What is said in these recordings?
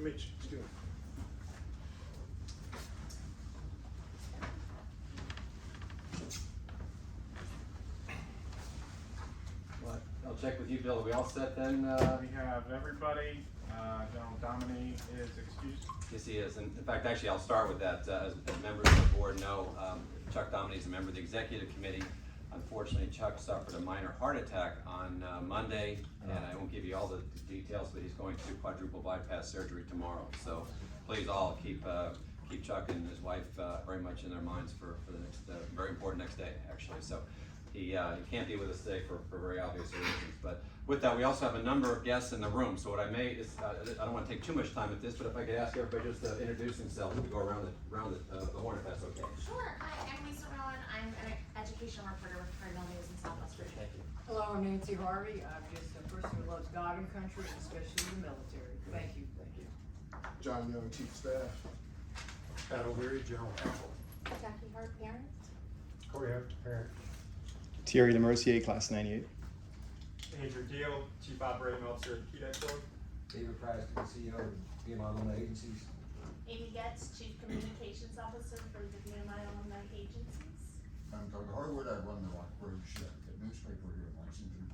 to meet you. Excuse me. Well, I'll check with you, Bill. Are we all set then? We have everybody. General Domini is excused. Yes, he is. And in fact, actually, I'll start with that. As members of the board know, Chuck Domini is a member of the executive committee. Unfortunately, Chuck suffered a minor heart attack on Monday, and I won't give you all the details, but he's going through quadruple bypass surgery tomorrow. So please all keep Chuck and his wife very much in their minds for the next, very important next day, actually. So he can't be with us today for very obvious reasons. But with that, we also have a number of guests in the room. So what I may is, I don't want to take too much time at this, but if I could ask everybody just to introduce themselves, we go around the horn if that's okay. Sure. Hi, I'm Lisa Rowan. I'm an education reporter with Cardinal News in Southwest Virginia. Thank you. Hello, I'm Nancy Harvey. I'm just a person who loves God and country, and especially the military. Thank you. Thank you. John Young, Chief of Staff. Pat O'Leary, General Counsel. Jackie Hart, parent. Corey Hart, parent. Thierry Lemercier, Class 98. Andrew Deal, Chief Operating Officer at KEDAC Corp. David Price, CEO of VMI Alumni Agencies. Amy Getz, Chief Communications Officer for the VMI Alumni Agencies. I'm Doug Harwood. I run the Rockbridge newspaper here in Lexington.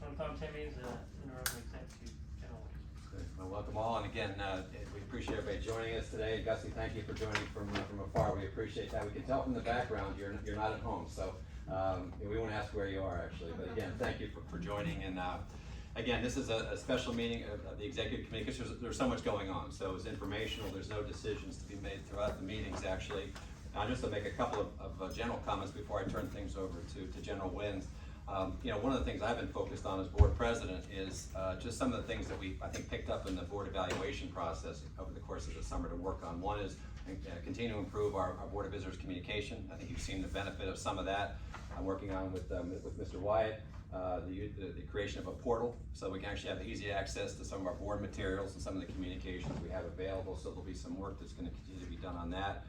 I'm Tom Timmons, interim executive general. Good. Well, welcome all, and again, we appreciate everybody joining us today. Gussie, thank you for joining from afar. We appreciate that. We can tell from the background you're not at home, so we won't ask where you are actually. But again, thank you for joining. And again, this is a special meeting of the executive committee because there's so much going on. So it's informational. There's no decisions to be made throughout the meetings actually. Just to make a couple of general comments before I turn things over to General Wins. One of the things I've been focused on as board president is just some of the things that I think picked up in the board evaluation process over the course of the summer to work on. One is continue to improve our Board of Visitors communication. I think you've seen the benefit of some of that. I'm working on with Mr. Wyatt the creation of a portal so we can actually have easy access to some of our board materials and some of the communications we have available. So there'll be some work that's going to continue to be done on that.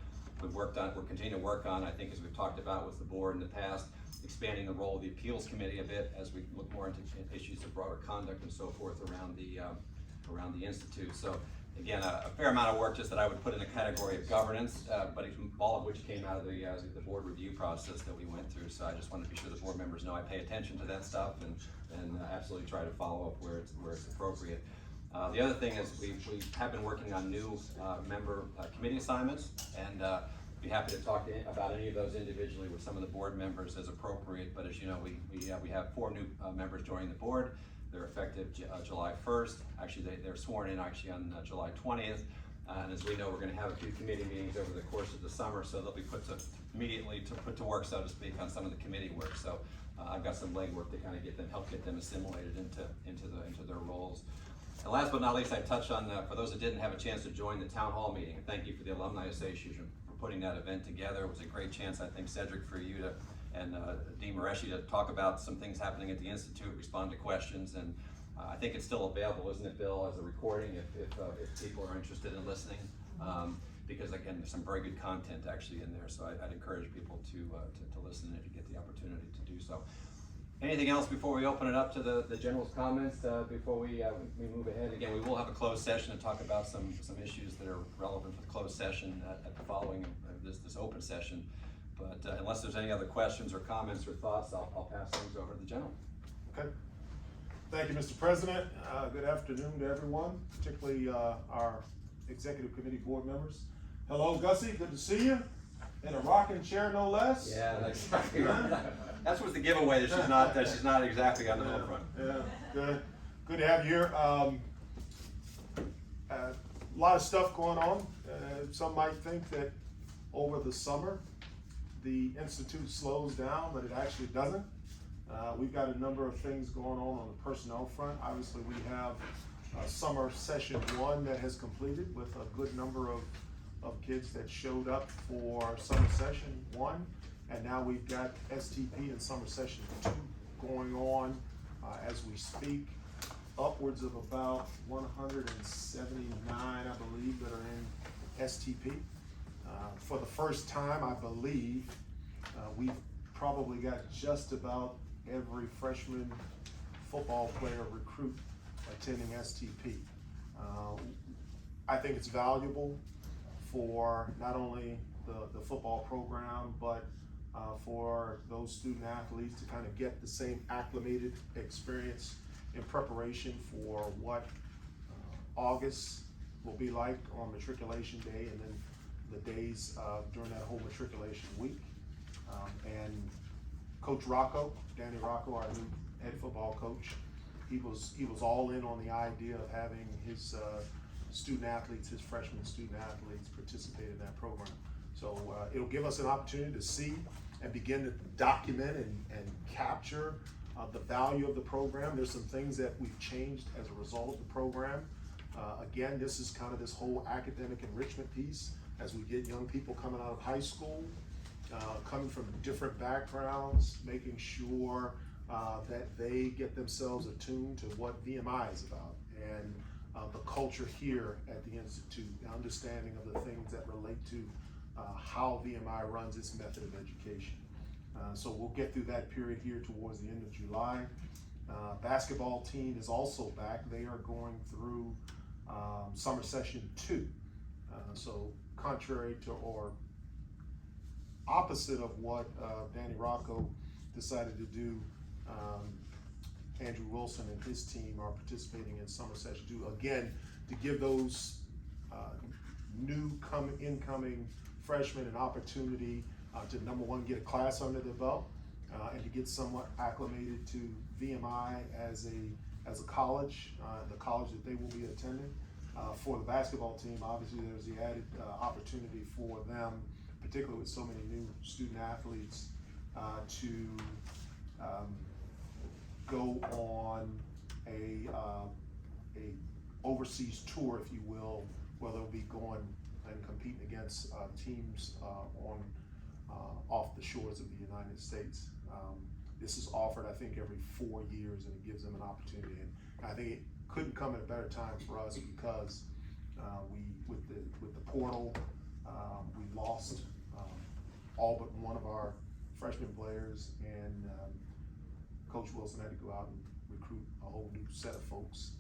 We're continuing to work on, I think as we've talked about with the board in the past, expanding the role of the appeals committee a bit as we look more into issues of broader conduct and so forth around the institute. So again, a fair amount of work just that I would put in the category of governance, but all of which came out of the board review process that we went through. So I just wanted to be sure the board members know I pay attention to that stuff and absolutely try to follow up where it's appropriate. The other thing is we have been working on new member committee assignments, and be happy to talk about any of those individually with some of the board members as appropriate. But as you know, we have 4 new members joining the board. They're effective July 1st. Actually, they're sworn in actually on July 20th. And as we know, we're going to have a few committee meetings over the course of the summer, so they'll be put to work, so to speak, on some of the committee work. So I've got some legwork to kind of help get them assimilated into their roles. And last but not least, I touched on, for those that didn't have a chance to join the town hall meeting, and thank you for the Alumni Association for putting that event together. It was a great chance, I think, Cedric, for you and Dean Mareshi to talk about some things happening at the Institute, respond to questions, and I think it's still available, isn't it, Bill, as a recording if people are interested in listening, because again, there's some very good content actually in there, so I'd encourage people to listen if you get the opportunity to do so. Anything else before we open it up to the general's comments before we move ahead? Again, we will have a closed session to talk about some issues that are relevant for the closed session at the following this open session. But unless there's any other questions or comments or thoughts, I'll pass things over to the general. Okay. Thank you, Mr. President. Good afternoon to everyone, particularly our executive committee board members. Hello, Gussie. Good to see you. In a rocking chair, no less. Yeah, that's exactly right. That was the giveaway that she's not exactly on the home front. Yeah, good to have you here. A lot of stuff going on. Some might think that over the summer the Institute slows down, but it actually doesn't. We've got a number of things going on the personnel front. Obviously, we have summer session 1 that has completed with a good number of kids that showed up for summer session 1, and now we've got STP and summer session 2 going on as we speak. Upwards of about 179, I believe, that are in STP. For the first time, I believe, we've probably got just about every freshman football player recruit attending STP. I think it's valuable for not only the football program, but for those student athletes to kind of get the same acclimated experience in preparation for what August will be like on matriculation day, and then the days during that whole matriculation week. And Coach Rocco, Danny Rocco, our new head football coach, he was all in on the idea of having his student athletes, his freshman student athletes, participate in that program. So it'll give us an opportunity to see and begin to document and capture the value of the program. There's some things that we've changed as a result of the program. Again, this is kind of this whole academic enrichment piece as we get young people coming out of high school, coming from different backgrounds, making sure that they get themselves attuned to what VMI is about, and the culture here at the Institute, the understanding of the things that relate to how VMI runs its method of education. So we'll get through that period here towards the end of July. Basketball team is also back. They are going through summer session 2. So contrary to, or opposite of what Danny Rocco decided to do, Andrew Wilson and his team are participating in summer session 2, again, to give those incoming freshmen an opportunity to, number one, get a class under their belt, and to get somewhat acclimated to VMI as a college, the college that they will be attending. For the basketball team, obviously there's the added opportunity for them, particularly with so many new student athletes, to go on a overseas tour, if you will, where they'll be going and competing against teams off the shores of the United States. This is offered, I think, every 4 years, and it gives them an opportunity. And I think it couldn't come at a better time for us, because with the portal, we lost all but one of our freshman players, and Coach Wilson had to go out and recruit a whole new set of folks.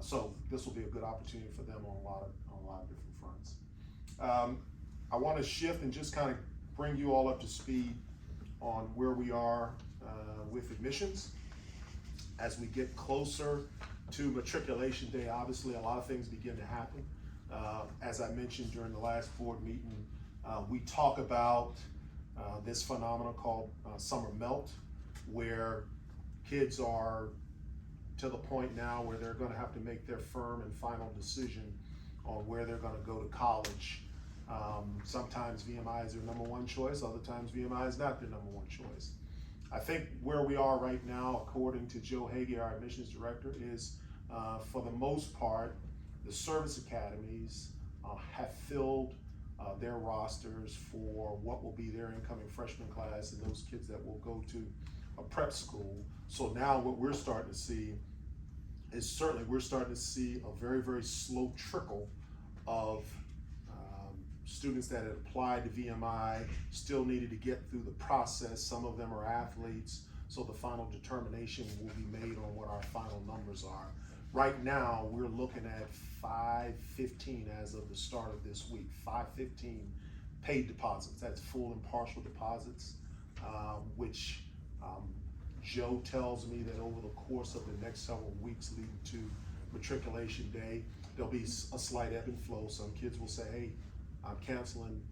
So this will be a good opportunity for them on a lot of different fronts. I want to shift and just kind of bring you all up to speed on where we are with admissions. As we get closer to matriculation day, obviously a lot of things begin to happen. As I mentioned during the last board meeting, we talk about this phenomenon called summer melt, where kids are to the point now where they're going to have to make their firm and final decision on where they're going to go to college. Sometimes VMI is their number one choice, other times VMI is not their number one choice. I think where we are right now, according to Joe Hagee, our admissions director, is for the most part, the service academies have filled their rosters for what will be their incoming freshman class and those kids that will go to a prep school. So now what we're starting to see is certainly we're starting to see a very, very slow trickle of students that had applied to VMI, still needed to get through the process. Some of them are athletes, so the final determination will be made on what our final numbers are. Right now, we're looking at 515 as of the start of this week, 515 paid deposits. That's full and partial deposits, which Joe tells me that over the course of the next several weeks leading to matriculation day, there'll be a slight ebb and flow. Some kids will say, hey, I'm canceling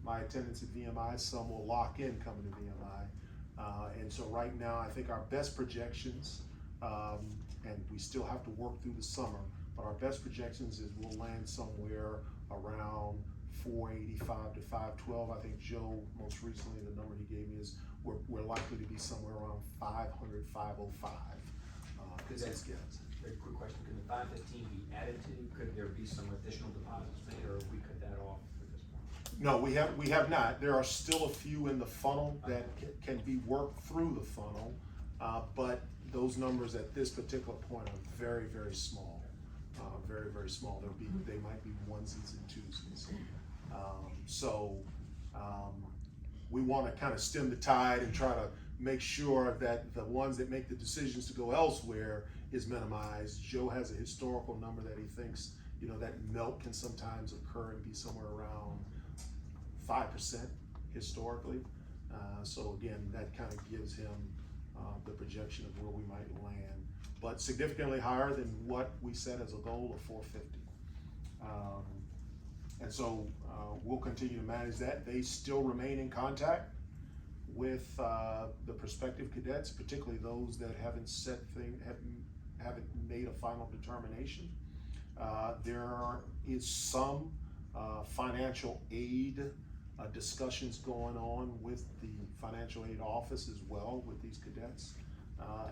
my attendance at VMI. Some will lock in coming to VMI. And so right now, I think our best projections, and we still have to work through the summer, but our best projections is we'll land somewhere around 485 to 512. I think Joe, most recently, the number he gave me is we're likely to be somewhere around 500, 505. That's Very quick question, could the 515 be added to? Could there be some additional deposits made, or we cut that off at this point? No, we have not. There are still a few in the funnel that can be worked through the funnel, but those numbers at this particular point are very, very small. Very, very small. They might be onesies and twosies. We want to kind of stem the tide and try to make sure that the ones that make the decisions to go elsewhere is minimized. Joe has a historical number that he thinks, you know, that melt can sometimes occur and be somewhere around 5% historically. So again, that kind of gives him the projection of where we might land, but significantly higher than what we set as a goal of 450. And so we'll continue to manage that. They still remain in contact with the prospective cadets, particularly those that haven't haven't made a final determination. There is some financial aid discussions going on with the financial aid office as well with these cadets.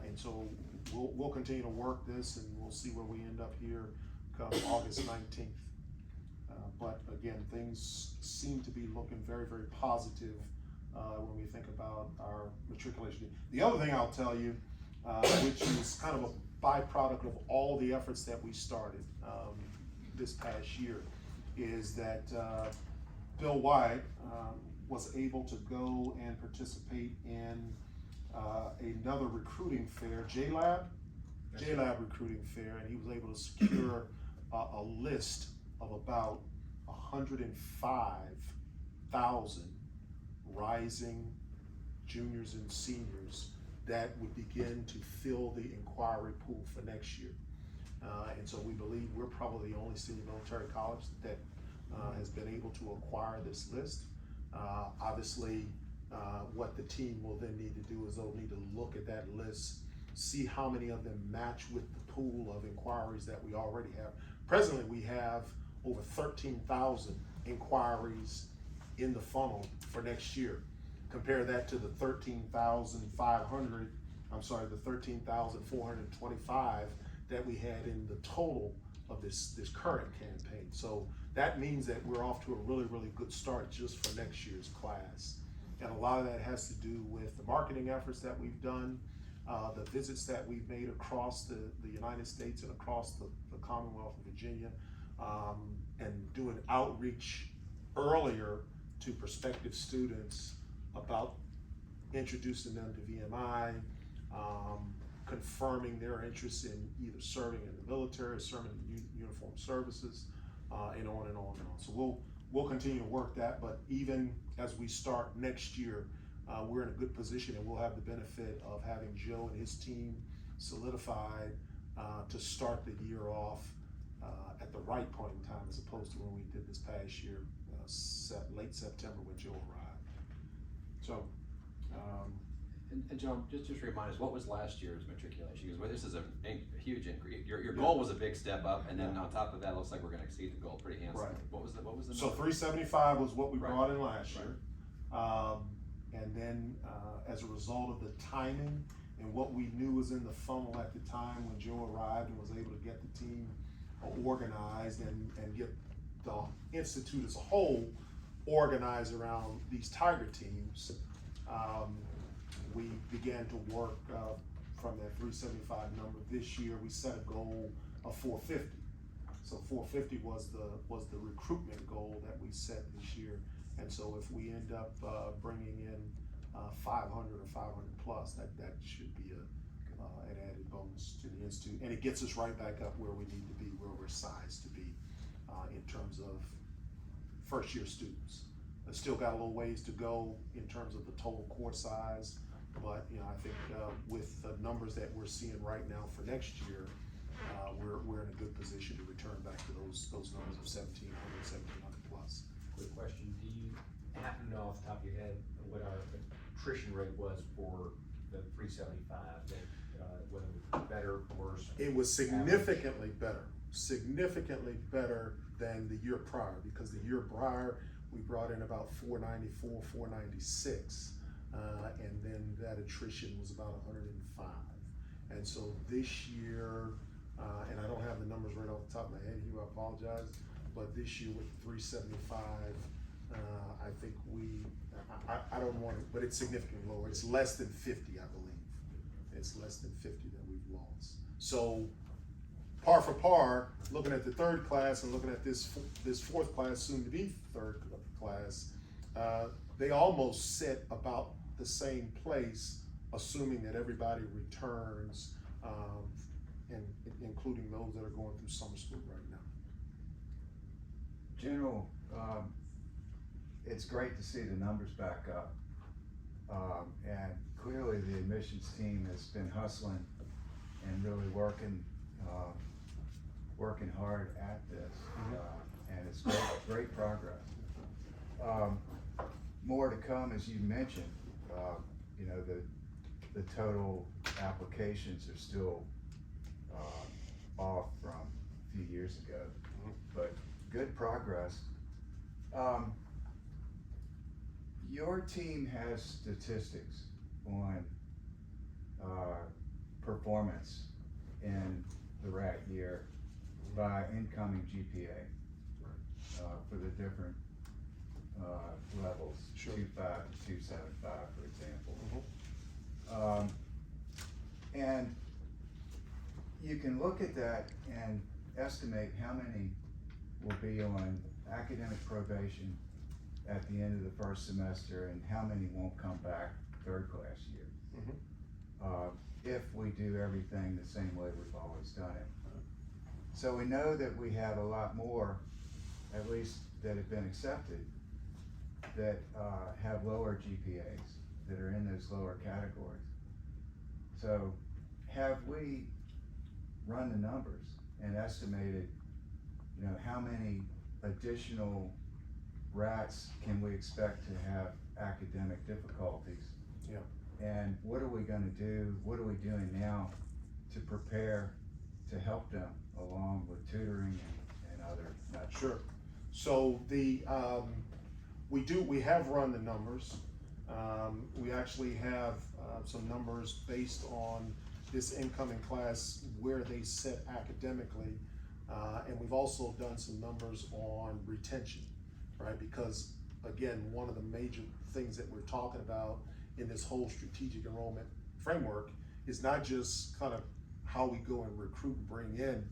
And so we'll continue to work this, and we'll see where we end up here come August 19th. But again, things seem to be looking very, very positive when we think about our matriculation. The other thing I'll tell you, which is kind of a byproduct of all the efforts that we started this past year, is that Bill White was able to go and participate in another recruiting fair, JLab recruiting fair, and he was able to secure a list of about 105,000 rising juniors and seniors that would begin to fill the inquiry pool for next year. And so we believe we're probably the only senior military college that has been able to acquire this list. Obviously, what the team will then need to do is they'll need to look at that list, see how many of them match with the pool of inquiries that we already have. Presently, we have over 13,000 inquiries in the funnel for next year. Compare that to the 13,425 that we had in the total of this current campaign. So that means that we're off to a really, really good start just for next year's class. And a lot of that has to do with the marketing efforts that we've done, the visits that we've made across the United States and across the Commonwealth of Virginia, and doing outreach earlier to prospective students about introducing them to VMI, confirming their interest in either serving in the military, serving in uniformed services, and on and on and on. So we'll continue to work that, but even as we start next year, we're in a good position, and we'll have the benefit of having Joe and his team solidified to start the year off at the right point in time, as opposed to when we did this past year, late September when Joe arrived. So, and Joe, just remind us, what was last year's matriculation? Because this is a huge increase. Your goal was a big step up, and then on top of that, it looks like we're going to exceed the goal pretty handsomely. Right. What was the number? So 375 was what we Right. brought in last year. Right. And then as a result of the timing and what we knew was in the funnel at the time when Joe arrived and was able to get the team organized and get the Institute as a whole organized around these Tiger teams, we began to work from that 375 number. This year we set a goal of 450. So 450 was the recruitment goal that we set this year. And so if we end up bringing in 500 or 500 plus, that should be an added bonus to the Institute. And it gets us right back up where we need to be, where we're sized to be in terms of first year students. Still got a little ways to go in terms of the total course size, but I think with the numbers that we're seeing right now for next year, we're in a good position to return back to those numbers of 1,700, 1,700 plus. Quick question, do you happen to know off the top of your head what our attrition rate was for the 375? Whether it was better, worse? It was significantly better than the year prior, because the year prior we brought in about 494, 496, and then that attrition was about 105. And so this year, and I don't have the numbers right off the top of my head here, I apologize, but this year with 375, I think I don't want to, but it's significantly lower. It's less than 50, I believe. It's less than 50 that we've lost. So par for par, looking at the third class and looking at this fourth class, soon to be third class, they almost sit about the same place, assuming that everybody returns and including those that are going through summer school right now. General, it's great to see the numbers back up. And clearly the admissions team has been hustling and really working hard at this. And it's great progress. More to come, as you mentioned. You know, the total applications are still off from a few years ago, but good progress. Your team has statistics on performance in the RAT year by incoming GPA for the different levels, Sure. 2.5 to 2.75, for example. And you can look at that and estimate how many will be on academic probation at the end of the first semester and how many won't come back third class year. If we do everything the same way we've always done it. So we know that we have a lot more, at least that have been accepted, that have lower GPAs, that are in those lower categories. So have we run the numbers and estimated, you know, how many additional RATs can we expect to have academic difficulties? Yeah. And what are we gonna do, what are we doing now to prepare to help them along with tutoring and other methods? Sure. So we have run the numbers. We actually have some numbers based on this incoming class, where they sit academically. And we've also done some numbers on retention, right? Because again, one of the major things that we're talking about in this whole strategic enrollment framework is not just kind of how we go and recruit and bring in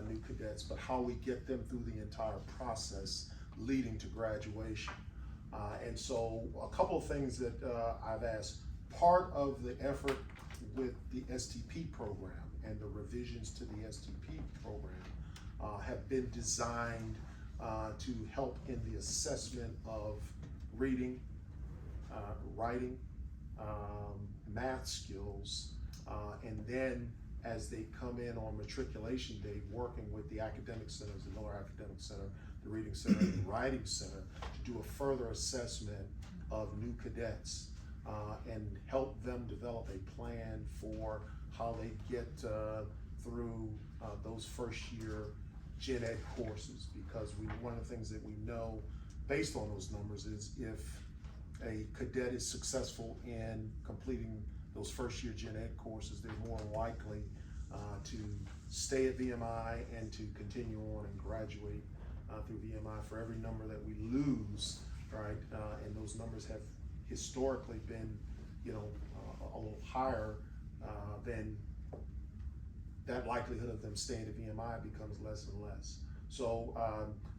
new cadets, but how we get them through the entire process leading to graduation. And so a couple of things that I've asked, part of the effort with the STP program and the revisions to the STP program have been designed to help in the assessment of reading, writing, math skills, and then as they come in on matriculation day, working with the academic centers, the Miller Academic Center, the Reading Center, and the Writing Center, to do a further assessment of new cadets and help them develop a plan for how they get through those first year gen ed courses. Because one of the things that we know based on those numbers is if a cadet is successful in completing those first year gen ed courses, they're more likely to stay at VMI and to continue on and graduate through VMI. For every number that we lose, right, and those numbers have historically been, you know, a little higher than that likelihood of them staying at VMI becomes less and less. So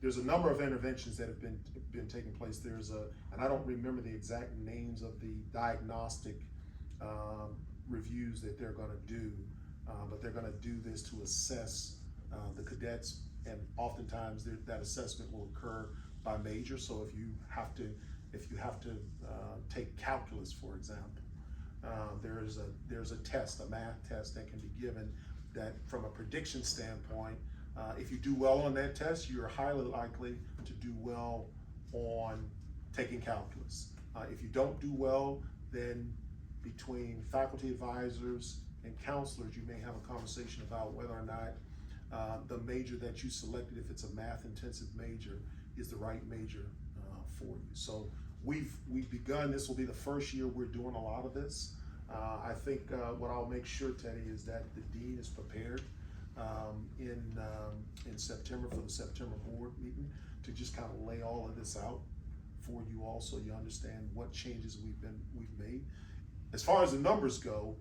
there's a number of interventions that have been taking place. There's and I don't remember the exact names of the diagnostic reviews that they're gonna do, but they're gonna do this to assess the cadets, and oftentimes that assessment will occur by major. So if you have to take calculus, for example, there's a test, a math test that can be given that from a prediction standpoint, if you do well on that test, you're highly likely to do well on taking calculus. If you don't do well, then between faculty advisors and counselors, you may have a conversation about whether or not the major that you selected, if it's a math intensive major, is the right major for you. So we've begun, this will be the first year we're doing a lot of this. I think what I'll make sure, Teddy, is that the dean is prepared in September for the September board meeting to just kind of lay all of this out for you all, so you understand what changes we've made. As far as the numbers go,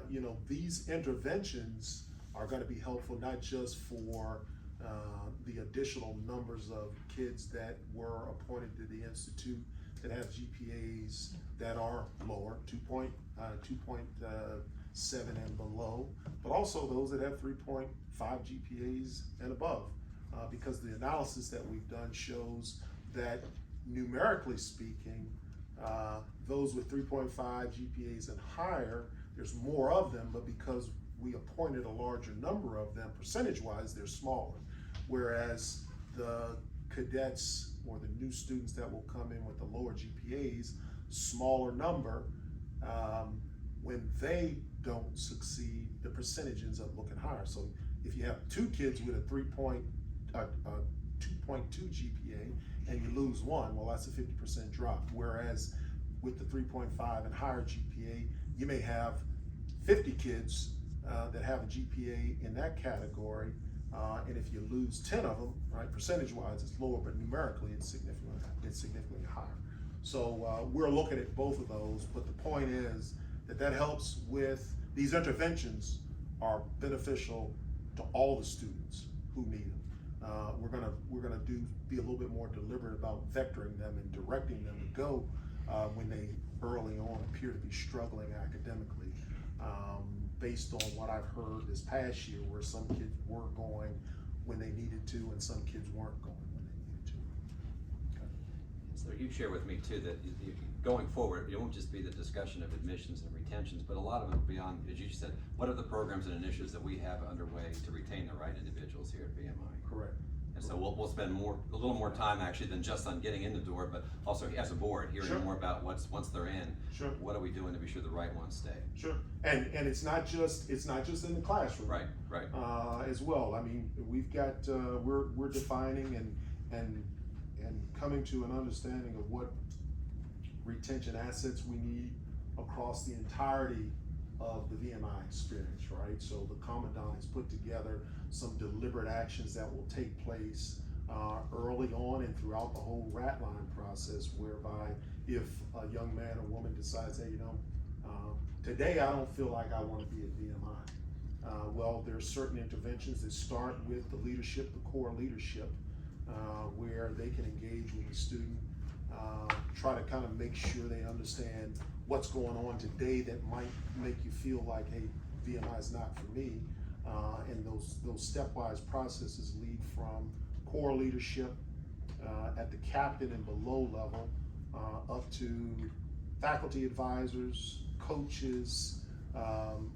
you know, these interventions are going to be helpful not just for the additional numbers of kids that were appointed to the institute that have GPAs that are lower, 2.75 7 and below, but also those that have 3.5 GPAs and above. Because the analysis that we've done shows that numerically speaking, those with 3.5 GPAs and higher, there's more of them, but because we appointed a larger number of them, percentage-wise, they're smaller. Whereas the cadets or the new students that will come in with the lower GPAs, smaller number, when they don't succeed, the percentage ends up looking higher. So if you have 2 kids with a 2.2 GPA and you lose 1, well, that's a 50% drop. Whereas with the 3.5 and higher GPA, you may have 50 kids that have a GPA in that category, and if you lose 10 of them, right, percentage-wise, it's lower, but numerically, it's significantly higher. So we're looking at both of those, but the point is that helps with these interventions are beneficial to all the students who need them. We're gonna be a little bit more deliberate about vectoring them and directing them to go when they early on appear to be struggling academically. Based on what I've heard this past year, where some kids were going when they needed to and some kids weren't going when they needed to. Okay. So you share with me too that going forward, it won't just be the discussion of admissions and retentions, but a lot of it will be on, as you said, what are the programs and initiatives that we have underway to retain the right individuals here at VMI? Correct. And so we'll spend a little more time actually than just on getting in the door, but also as a board, hearing Sure. more about once they're in, Sure. what are we doing to be sure the right ones stay? Sure. And it's not just in the classroom. Right. As well. I mean, we've got we're defining and coming to an understanding of what retention assets we need across the entirety of the VMI experience, right? So the Commandant has put together some deliberate actions that will take place early on and throughout the whole rat line process, whereby if a young man or woman decides, hey, today I don't feel like I want to be at VMI. Well, there are certain interventions that start with the leadership, the core leadership, where they can engage with the student, try to kind of make sure they understand what's going on today that might make you feel like, hey, VMI is not for me. And those stepwise processes lead from core leadership at the captain and below level up to faculty advisors, coaches,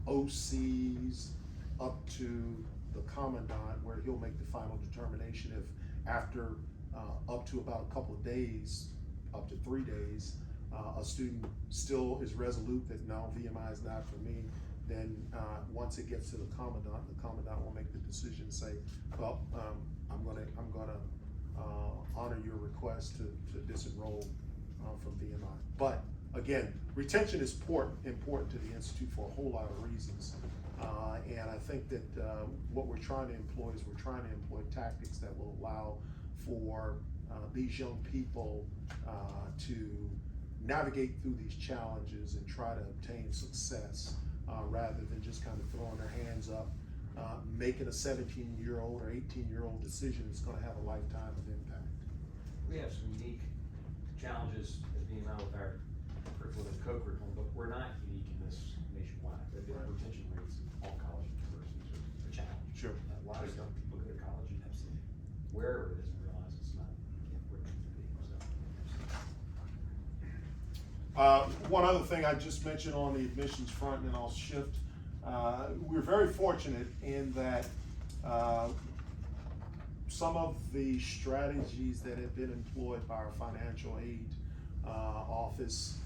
OCs, up to the Commandant, where he'll make the final determination if after up to about a couple of days, up to 3 days, a student still is resolute that no, VMI is not for me, then once it gets to the Commandant will make the decision and say, well, I'm gonna honor your request to disenroll from VMI. But again, retention is important to the Institute for a whole lot of reasons. And I think that what we're trying to employ is tactics that will allow for these young people to navigate through these challenges and try to obtain success rather than just kind of throwing their hands up, making a 17-year-old or 18-year-old decision that's going to have a lifetime of impact. We have some unique challenges at VMI with our curriculum and co-curriculum, but we're not unique in this nationwide. The retention rates in all college universities are a challenge. Sure. A lot of young people go to college and wherever it is and realize it's not where it needs to be. One other thing I just mentioned on the admissions front, and then I'll shift. We're very fortunate in that some of the strategies that have been employed by our financial aid office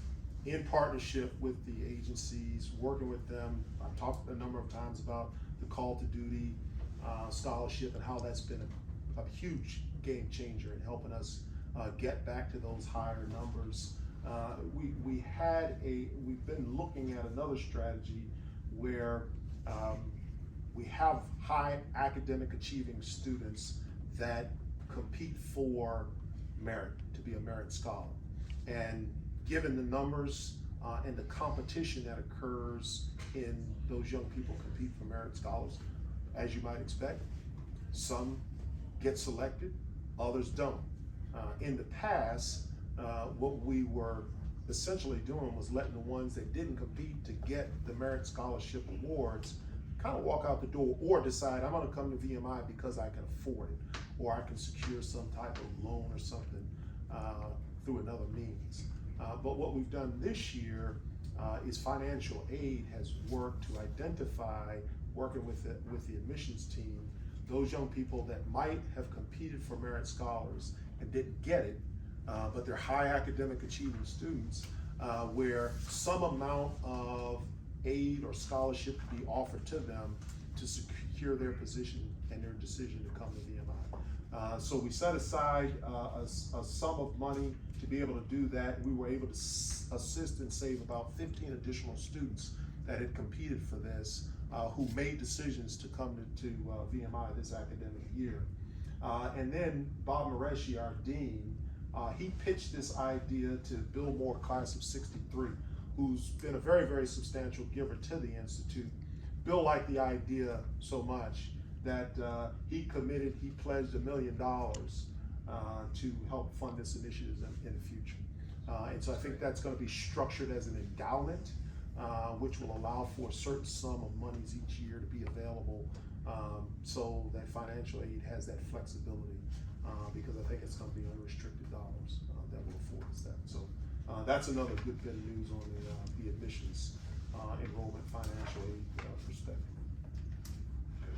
in partnership with the agencies, working with them. I've talked a number of times about the Call to Duty scholarship and how that's been a huge game changer in helping us get back to those higher numbers. We've been looking at another strategy where we have high academic achieving students that compete for merit, to be a merit scholar. And given the numbers and the competition that occurs in those young people compete for merit scholars, as you might expect, some get selected, others don't. In the past, what we were essentially doing was letting the ones that didn't compete to get the merit scholarship awards kind of walk out the door or decide I'm gonna come to VMI because I can afford it, or I can secure some type of loan or something through another means. But what we've done this year is financial aid has worked to identify, working with the admissions team, those young people that might have competed for merit scholars and didn't get it, but they're high academic achieving students, where some amount of aid or scholarship could be offered to them to secure their position and their decision to come to VMI. So we set aside a sum of money to be able to do that. We were able to assist and save about 15 additional students that had competed for this, who made decisions to come to VMI this academic year. And then Bob Mareshi, our dean, he pitched this idea to Bill Moore, class of '63, who's been a very, very substantial giver to the Institute. Bill liked the idea so much that he pledged $1 million to help fund this initiative in the future. And so I think that's gonna be structured as an endowment, which will allow for a certain sum of monies each year to be available, so that financial aid has that flexibility, because I think it's gonna be unrestricted dollars that will afford us that. So that's another good bit of news on the admissions enrollment financial aid perspective. Okay.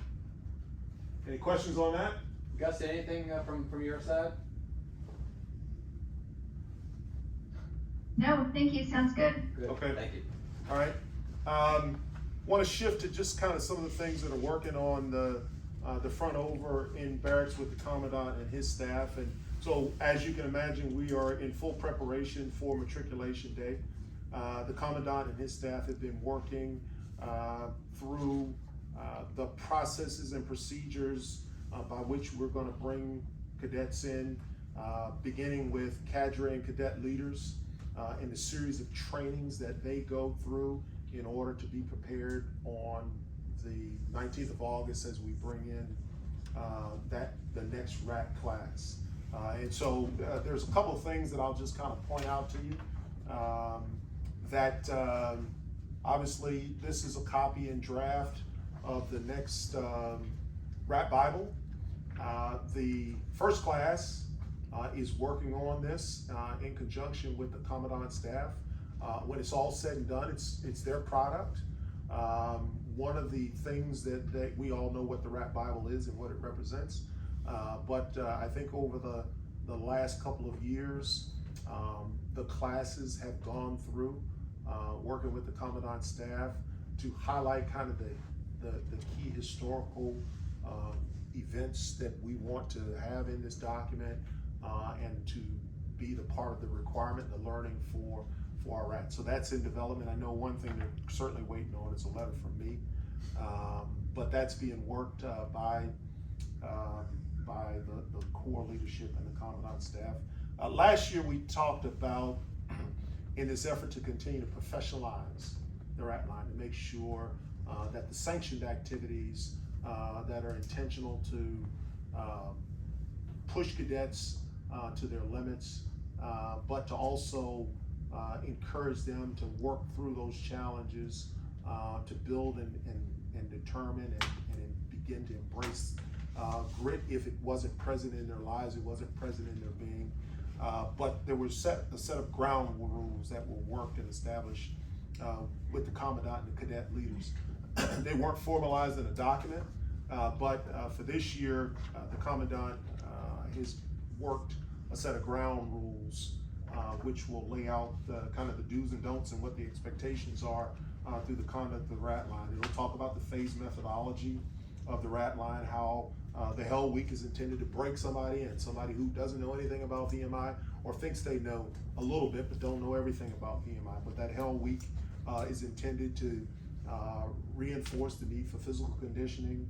Any questions on that? Gus, anything from your side? No, thank you, sounds good. Good. Okay. Thank you. All right. Want to shift to just kind of some of the things that are working on the front over in Barracks with the Commandant and his staff. And so, as you can imagine, we are in full preparation for Matriculation Day. The Commandant and his staff have been working through the processes and procedures by which we're going to bring cadets in, beginning with cadre and cadet leaders, in a series of trainings that they go through in order to be prepared on the 19th of August as we bring in the next RAT class. And so there's a couple of things that I'll just kind of point out to you. Obviously this is a copy and draft of the next RAT Bible. The first class is working on this in conjunction with the Commandant staff. When it's all said and done, it's their product. One of the things that we all know what the RAT Bible is and what it represents. But I think over the last couple of years, the classes have gone through working with the Commandant staff to highlight kind of the key historical events that we want to have in this document, and to be the part of the requirement, the learning for our RAT. So that's in development. I know one thing they're certainly waiting on is a letter from me, but that's being worked by the core leadership and the Commandant staff. Last year we talked about, in this effort to continue to professionalize the RAT line, to make sure that the sanctioned activities that are intentional to push cadets to their limits, but to also encourage them to work through those challenges, to build and determine and begin to embrace grit. If it wasn't present in their lives, it wasn't present in their being. But there was a set of ground rules that were worked and established with the Commandant and the cadet leaders. They weren't formalized in a document, but for this year, the Commandant has worked a set of ground rules which will lay out kind of the do's and don'ts and what the expectations are through the conduct of the RAT line. It'll talk about the phase methodology of the RAT line, how the Hell Week is intended to break somebody who doesn't know anything about VMI or thinks they know a little bit but don't know everything about VMI. But that Hell Week is intended to reinforce the need for physical conditioning,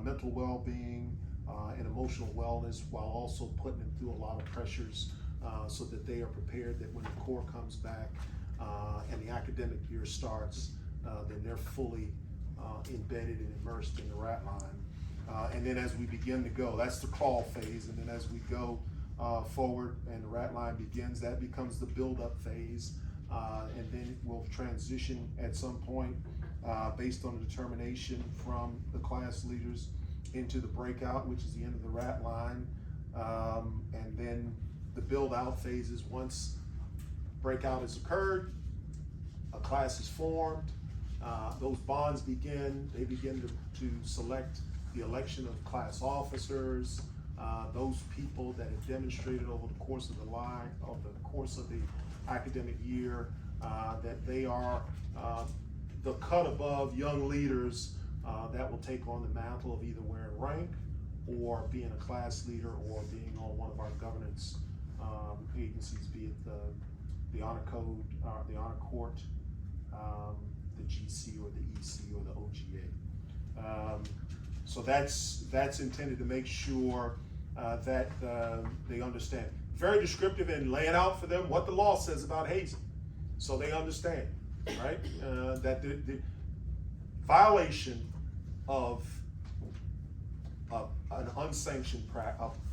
mental well-being, and emotional wellness, while also putting them through a lot of pressures so that they are prepared that when the core comes back and the academic year starts, then they're fully embedded and immersed in the RAT line. And then as we begin to go, that's the crawl phase, and then as we go forward and the rat line begins, that becomes the build-up phase. And then we'll transition at some point, based on the determination from the class leaders, into the breakout, which is the end of the rat line. And then the build-out phases, once breakout has occurred, a class is formed, those bonds begin, they begin to select the election of class officers, those people that have demonstrated over the course of the academic year, that they are the cut above young leaders that will take on the mantle of either wearing rank or being a class leader or being on one of our governance agencies, be it the honor code, the honor court, the GC or the EC or the OGA. So that's intended to make sure that they understand. Very descriptive in laying out for them what the law says about hazing, so they understand, right? That the violation of an unsanctioned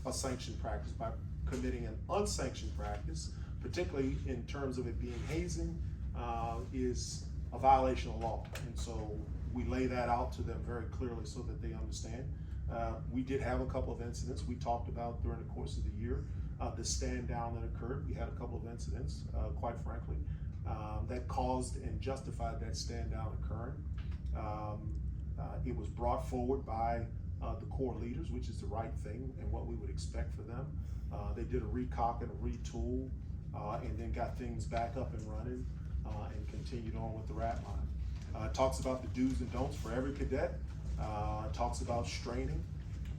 a sanctioned practice by committing an unsanctioned practice, particularly in terms of it being hazing, is a violation of law. And so we lay that out to them very clearly so that they understand. We did have a couple of incidents we talked about during the course of the year. The stand down that occurred, we had a couple of incidents, quite frankly, that caused and justified that stand down occurring. It was brought forward by the core leaders, which is the right thing and what we would expect for them. They did a recock and a retool, and then got things back up and running, and continued on with the rat line. It talks about the do's and don'ts for every cadet. It talks about straining.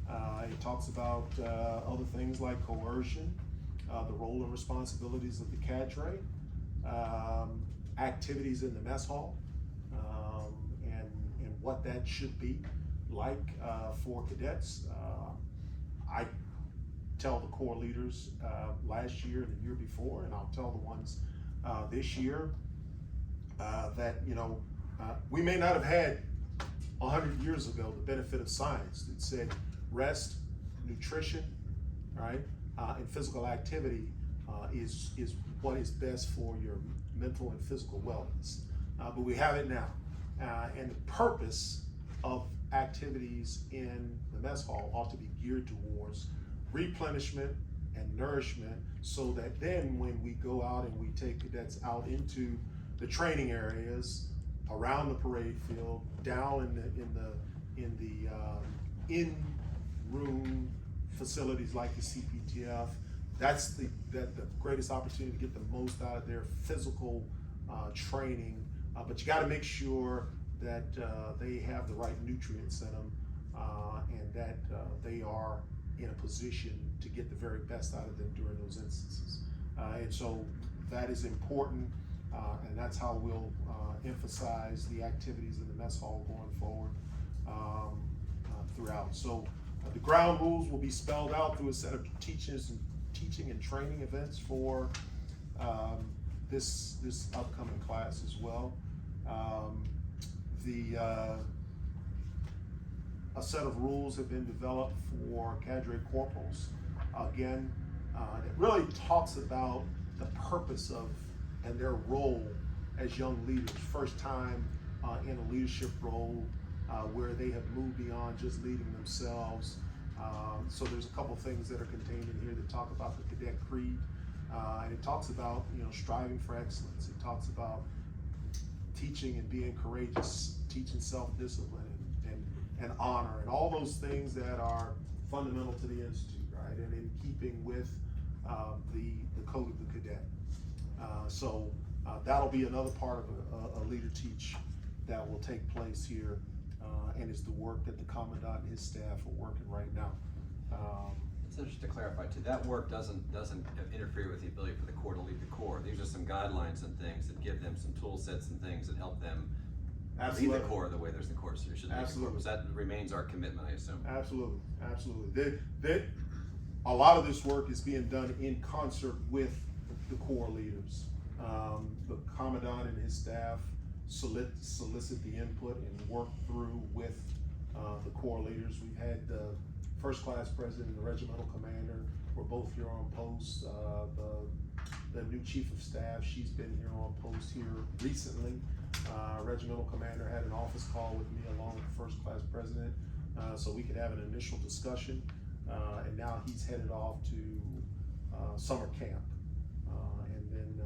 It talks about other things like coercion, the role and responsibilities of the cadre, activities in the mess hall, and what that should be like for cadets. I tell the core leaders last year and the year before, and I'll tell the ones this year, that we may not have had 100 years ago the benefit of science that said rest, nutrition, right, and physical activity is what is best for your mental and physical wellness. But we have it now, and the purpose of activities in the mess hall ought to be geared towards replenishment and nourishment, so that then when we go out and we take cadets out into the training areas, around the parade field, down in the in-room facilities like the CPTF, that's the greatest opportunity to get the most out of their physical training. But you got to make sure that they have the right nutrients in them, and that they are in a position to get the very best out of them during those instances. And so that is important, and that's how we'll emphasize the activities in the mess hall going forward throughout. So the ground rules will be spelled out through a set of teaching and training events for this upcoming class as well. A set of rules have been developed for cadre corporals. Again, it really talks about the purpose of and their role as young leaders, first time in a leadership role where they have moved beyond just leading themselves. So there's a couple things that are contained in here that talk about the cadet creed, and it talks about striving for excellence. It talks about teaching and being courageous, teaching self-discipline and honor, and all those things that are fundamental to the institute, right? And in keeping with the code of the cadet. So that'll be another part of a leader teach that will take place here, and it's the work that the commandant and his staff are working right now. So just to clarify too, that work doesn't interfere with the ability for the Corps to lead the Corps. These are some guidelines and things that give them some tool sets and things that help them lead the Corps the way there's the Corps should lead the Corps. Because that remains our commitment, I assume. Absolutely, absolutely. A lot of this work is being done in concert with the Corps leaders. The commandant and his staff solicit the input and work through with the Corps leaders. We've had the first class president, the regimental commander, we're both here on post. The new chief of staff, she's been here on post here recently. Regimental commander had an office call with me along with the first class president, so we could have an initial discussion. And now he's headed off to summer camp. And then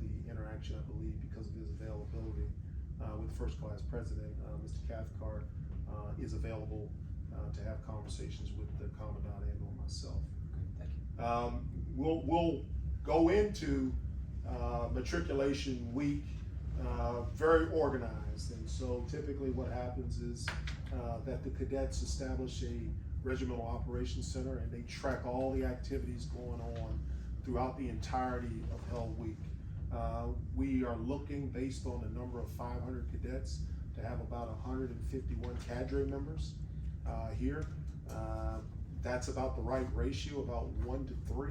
the interaction, I believe, because of his availability with the first class president, Mr. Cathcart, is available to have conversations with the commandant and or myself. Thank you. We'll go into matriculation week very organized, and so typically what happens is that the cadets establish a regimental operations center and they track all the activities going on throughout the entirety of Hell Week. We are looking, based on the number of 500 cadets, to have about 151 cadre members here. That's about the right ratio, about 1 to 3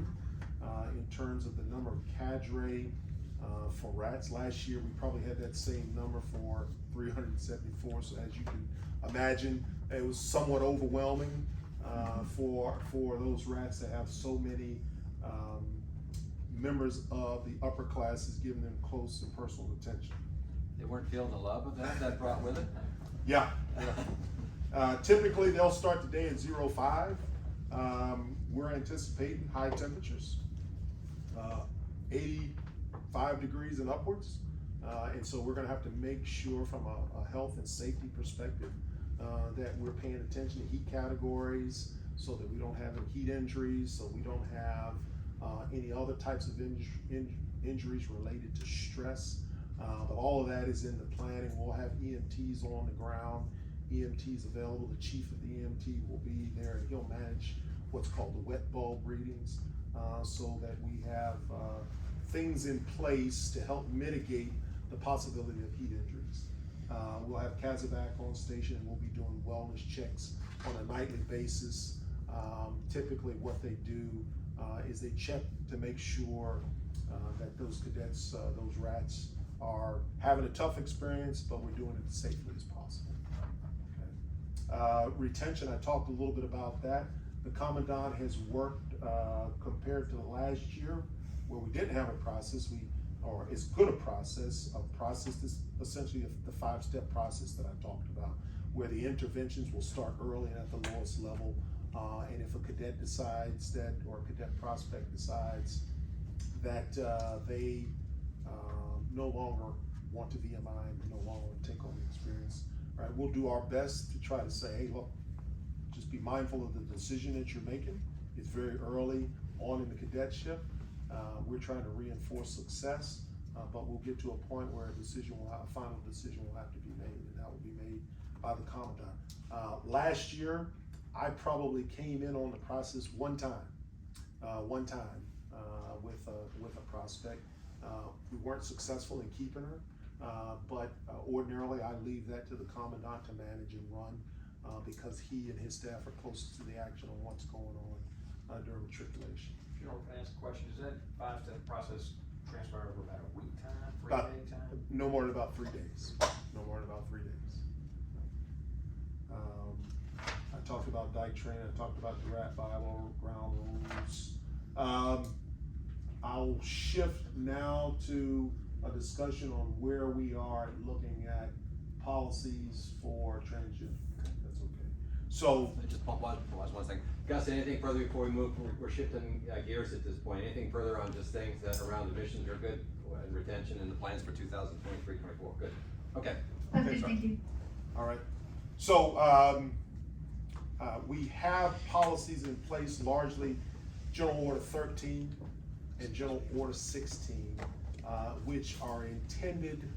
in terms of the number of cadre for RATs. Last year, we probably had that same number for 374. So as you can imagine, it was somewhat overwhelming for those RATs to have so many members of the upper classes giving them close and personal attention. They weren't feeling the love of that brought with it? Yeah. Typically, they'll start the day at 05. We're anticipating high temperatures, 85 degrees and upwards. And so we're gonna have to make sure from a health and safety perspective that we're paying attention to heat categories so that we don't have any heat injuries, so we don't have any other types of injuries related to stress. But all of that is in the planning. We'll have EMTs on the ground, EMTs available. The chief of the EMT will be there and he'll manage what's called the wet bulb readings so that we have things in place to help mitigate the possibility of heat injuries. We'll have CASEVAC on station and we'll be doing wellness checks on a nightly basis. Typically what they do is they check to make sure that those cadets, those RATs, are having a tough experience, but we're doing it as safely as possible. Okay. Retention, I talked a little bit about that. The commandant has worked compared to the last year where we didn't have a process, or as good a process is essentially the 5-step process that I talked about, where the interventions will start early and at the lowest level. And if a cadet decides that, or a cadet prospect decides that they no longer want to VMI, no longer want to take on the experience, right? We'll do our best to try to say, hey, look, just be mindful of the decision that you're making. It's very early on in the cadetship. We're trying to reinforce success, but we'll get to a point where a final decision will have to be made, and that will be made by the commandant. Last year, I probably came in on the process one time with a prospect. We weren't successful in keeping her, but ordinarily I leave that to the commandant to manage and run because he and his staff are closest to the action on what's going on during matriculation. If you don't ask a question, does that 5-step process transpire over about a week time, 3-day time? No more than about 3 days. No more than about 3 days. I talked about dyke training, I talked about the RAT Bible, ground rules. I'll shift now to a discussion on where we are looking at policies for transgender. That's okay. So, Just pause one second. Gus, anything further before we move? We're shifting gears at this point. Anything further on just things that around admissions are good, and retention and the plans for 2023-24? Good. Okay. okay, thank you. All right. So, we have policies in place, largely General Order 13 and General Order 16, which are intended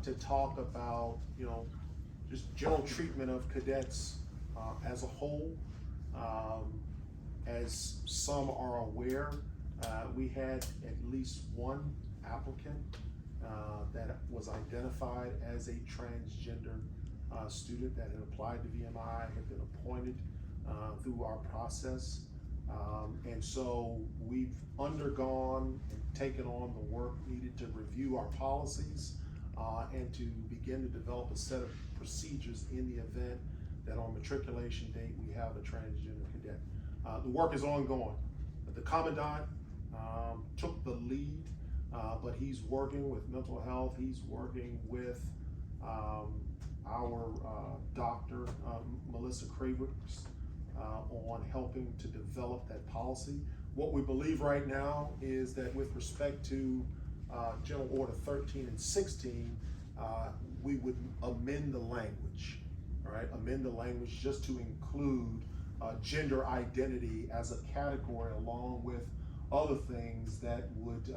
to talk about, just general treatment of cadets as a whole. As some are aware, we had at least one applicant that was identified as a transgender student that had applied to VMI, had been appointed through our process. And so we've undergone and taken on the work needed to review our policies and to begin to develop a set of procedures in the event that on matriculation date we have a transgender cadet. The work is ongoing. The Commandant took the lead, but he's working with mental health, he's working with our Dr. Melissa Crabricks on helping to develop that policy. What we believe right now is that with respect to General Order 13 and 16, we would amend the language, all right? Amend the language just to include gender identity as a category along with other things that would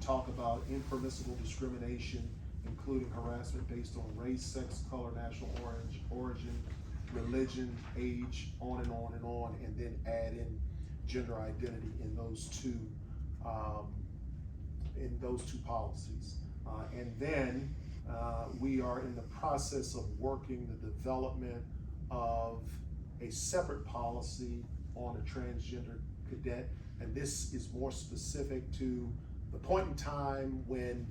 talk about impermissible discrimination, including harassment based on race, sex, color, national origin, religion, age, on and on and on, and then add in gender identity in those two policies. And then we are in the process of working the development of a separate policy on a transgender cadet, and this is more specific to the point in time when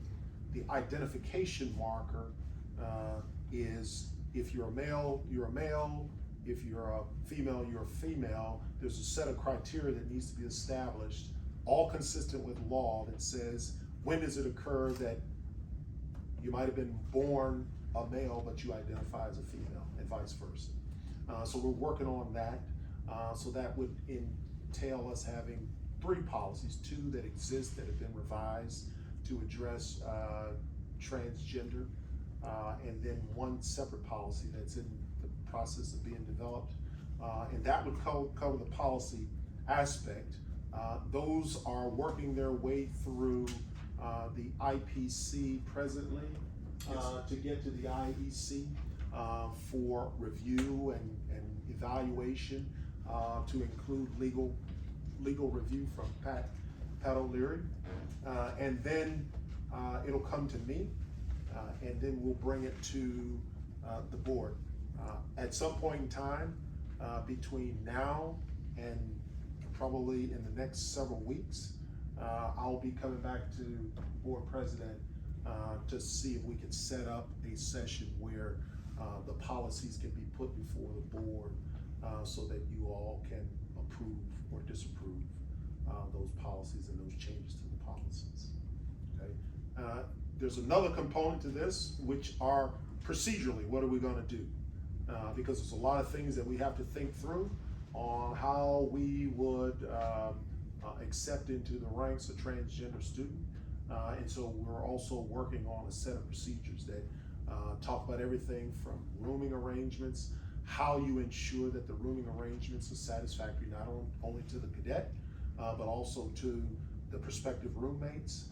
the identification marker is if you're a male, you're a male, if you're a female, you're a female. There's a set of criteria that needs to be established, all consistent with law, that says when does it occur that you might have been born a male but you identify as a female, and vice versa. So we're working on that. So that would entail us having 3 policies, 2 that exist that have been revised to address transgender, and then 1 separate policy that's in the process of being developed. And that would cover the policy aspect. Those are working their way through the IPC presently to get to the IEC for review and evaluation, to include legal review from Pat O'Leary, and then it'll come to me, and then we'll bring it to the board. At some point in time, between now and probably in the next several weeks, I'll be coming back to board president to see if we can set up a session where the policies can be put before the board so that you all can approve or disapprove those policies and those changes to the policies. Okay. There's another component to this, which are procedurally, what are we going to do? Because there's a lot of things that we have to think through on how we would accept into the ranks a transgender student. And so we're also working on a set of procedures that talk about everything from rooming arrangements, how you ensure that the rooming arrangements are satisfactory not only to the cadet, but also to the prospective roommates,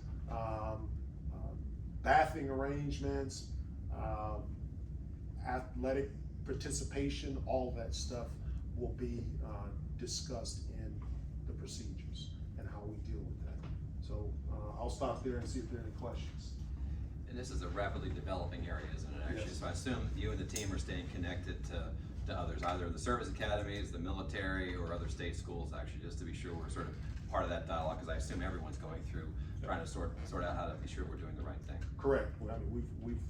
bathing arrangements, athletic participation, all that stuff will be discussed in the procedures and how we deal with that. So I'll stop there and see if there are any questions. And this is a rapidly developing area, isn't it, actually? Yes. So I assume you and the team are staying connected to others, either the service academies, the military, or other state schools, actually, just to be sure we're sort of part of that dialogue, because I assume everyone's going through trying to sort out how to be sure we're doing the right thing. Correct. Well, I mean,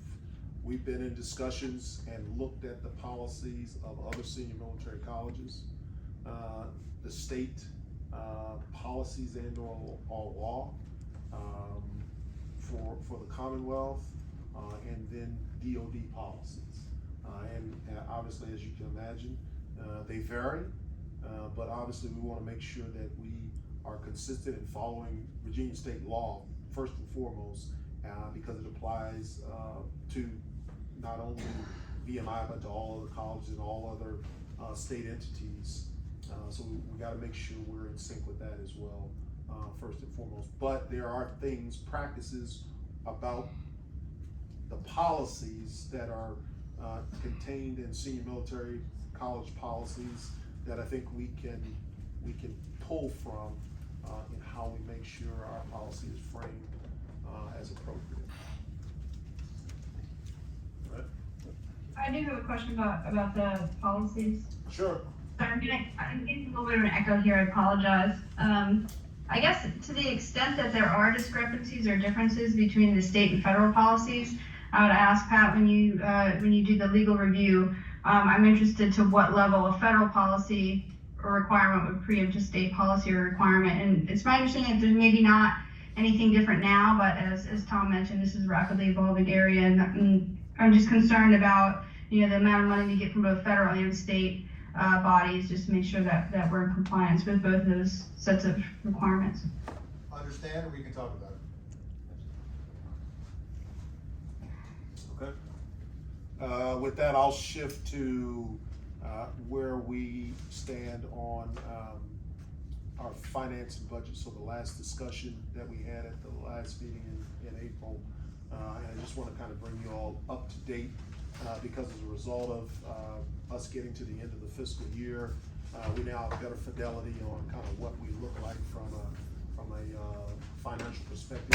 we've been in discussions and looked at the policies of other senior military colleges, the state policies and/or law for the Commonwealth, and then DoD policies. And obviously, as you can imagine, they vary, but obviously we want to make sure that we are consistent in following Virginia state law first and foremost, because it applies to not only VMI but to all other colleges and all other state entities. So we got to make sure we're in sync with that as well, first and foremost. But there are things, practices about the policies that are contained in senior military college policies that I think we can pull from in how we make sure our policy is framed as appropriate. Right. I do have a question about the policies. Sure. I'm getting a little bit of an echo here, I apologize. I guess to the extent that there are discrepancies or differences between the state and federal policies, I would ask Pat, when you do the legal review, I'm interested to what level a federal policy a requirement would preempt a state policy or requirement. And it's my understanding that there's maybe not anything different now, but as Tom mentioned, this is a rapidly evolving area, and I'm just concerned about, the amount of money we get from both federal and state bodies, just to make sure that we're in compliance with both of those sets of requirements. Understand, and we can talk about it. Okay. With that, I'll shift to where we stand on our finance and budget. So the last discussion that we had at the last meeting in April, and I just want to kind of bring you all up to date because as a result of us getting to the end of the fiscal year, we now have better fidelity on kind of what we look like from a financial perspective.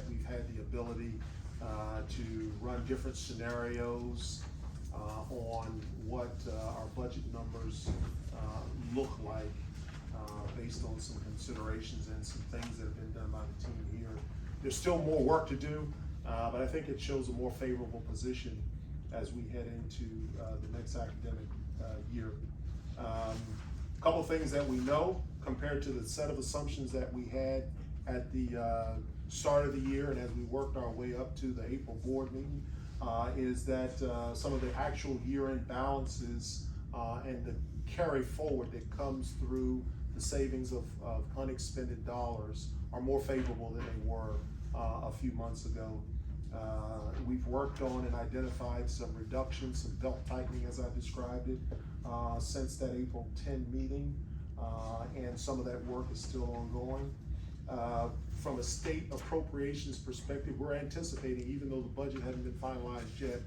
We've had the ability to run different scenarios on what our budget numbers look like based on some considerations and some things that have been done by the team here. There's still more work to do, but I think it shows a more favorable position as we head into the next academic year. Couple things that we know compared to the set of assumptions that we had at the start of the year and as we worked our way up to the April board meeting, is that some of the actual year-end balances and the carry forward that comes through the savings of unexpended dollars are more favorable than they were a few months ago. We've worked on and identified some reductions, some belt tightening as I described it, since that April 10 meeting, and some of that work is still ongoing. From a state appropriations perspective, we're anticipating, even though the budget hasn't been finalized yet,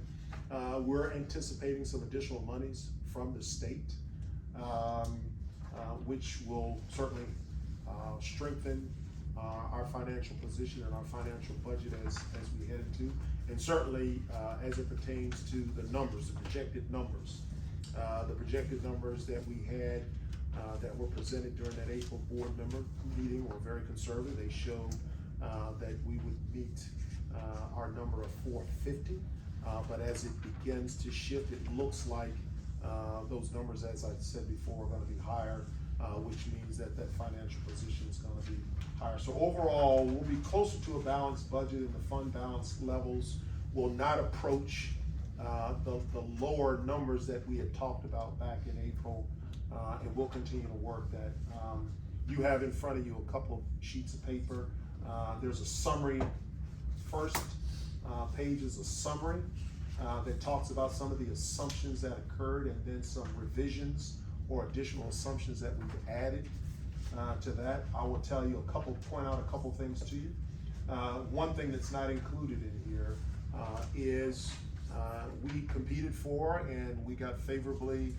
we're anticipating some additional monies from the state, which will certainly strengthen our financial position and our financial budget as we head into, and certainly as it pertains to the numbers, the projected numbers. The projected numbers that we had that were presented during that April board member meeting were very conservative. They showed that we would meet our number of 450, but as it begins to shift, it looks like those numbers, as I said before, are going to be higher, which means that financial position is going to be higher. So overall, we'll be closer to a balanced budget, and the fund balance levels will not approach the lower numbers that we had talked about back in April, and we'll continue to work that. You have in front of you a couple of sheets of paper. There's a summary. First page is a summary that talks about some of the assumptions that occurred, and then some revisions or additional assumptions that we've added to that. I will tell you point out a couple things to you. One thing that's not included in here is we competed for and we got favorably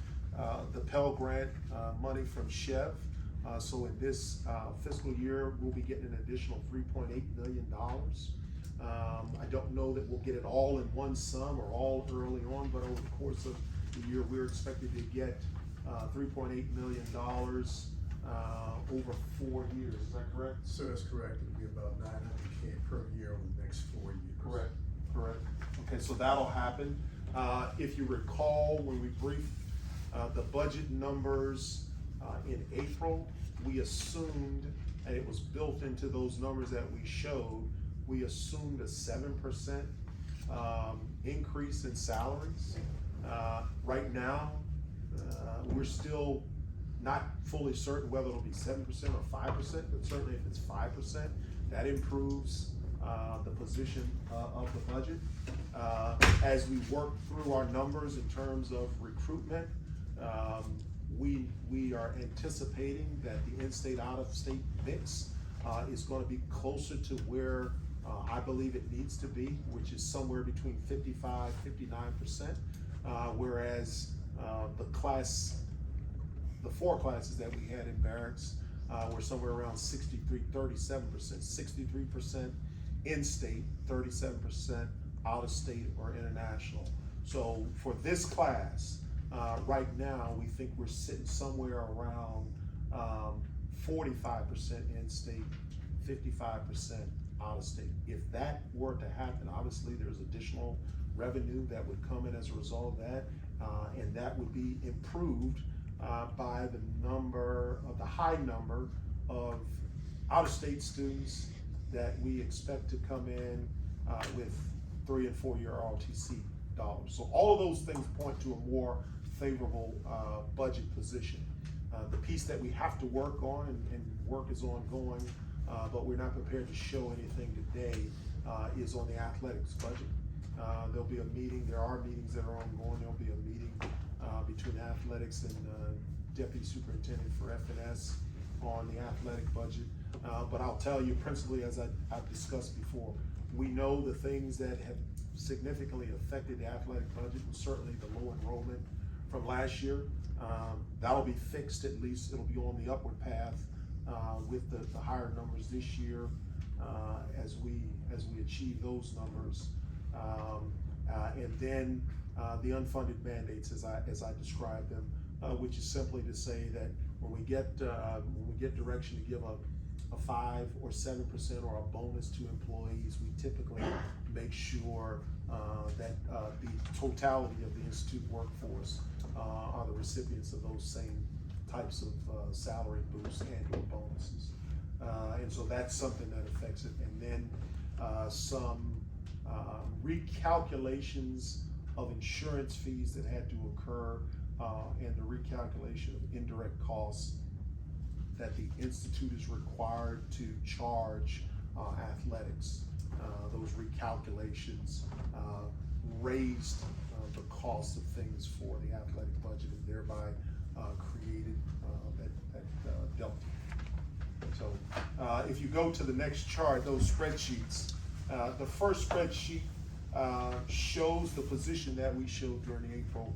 the Pell Grant money from Chev. So in this fiscal year, we'll be getting an additional $3.8 million. I don't know that we'll get it all in one sum or all early on, but over the course of the year, we're expected to get $3.8 million over 4 years. Is that correct? So that's correct. It'll be about $900K per year over the next 4 years. Correct. Okay, so that'll happen. If you recall, when we briefed the budget numbers in April, we assumed, and it was built into those numbers that we showed, we assumed a 7% increase in salaries. Right now, we're still not fully certain whether it'll be 7% or 5%, but certainly if it's 5%, that improves the position of the budget. As we work through our numbers in terms of recruitment, we are anticipating that the in-state, out-of-state mix is going to be closer to where I believe it needs to be, which is somewhere between 55–59%, whereas the 4 classes that we had in Barracks were somewhere around 63–37%, 63% in-state, 37% out-of-state or international. So for this class, right now, we think we're sitting somewhere around 45% in-state, 55% out-of-state. If that were to happen, obviously there's additional revenue that would come in as a result of that, and that would be improved by the high number of out-of-state students that we expect to come in with 3 and 4 year ROTC dollars. So all of those things point to a more favorable budget position. The piece that we have to work on, and work is ongoing, but we're not prepared to show anything today, is on the athletics budget. There'll be a meeting, there are meetings that are ongoing, there'll be a meeting between athletics and Deputy Superintendent for F&S on the athletic budget. But I'll tell you principally, as I've discussed before, we know the things that have significantly affected the athletic budget was certainly the low enrollment from last year. That'll be fixed, at least it'll be on the upward path with the higher numbers this year as we achieve those numbers. And then the unfunded mandates, as I described them, which is simply to say that when we get direction to give a 5 or 7% or a bonus to employees, we typically make sure that the totality of the institute workforce are the recipients of those same types of salary boosts and or bonuses. And so that's something that affects it. And then some recalculations of insurance fees that had to occur and the recalculation of indirect costs that the institute is required to charge athletics. Those recalculations raised the cost of things for the athletic budget and thereby created that delta. So if you go to the next chart, those spreadsheets, the first spreadsheet shows the position that we showed during the April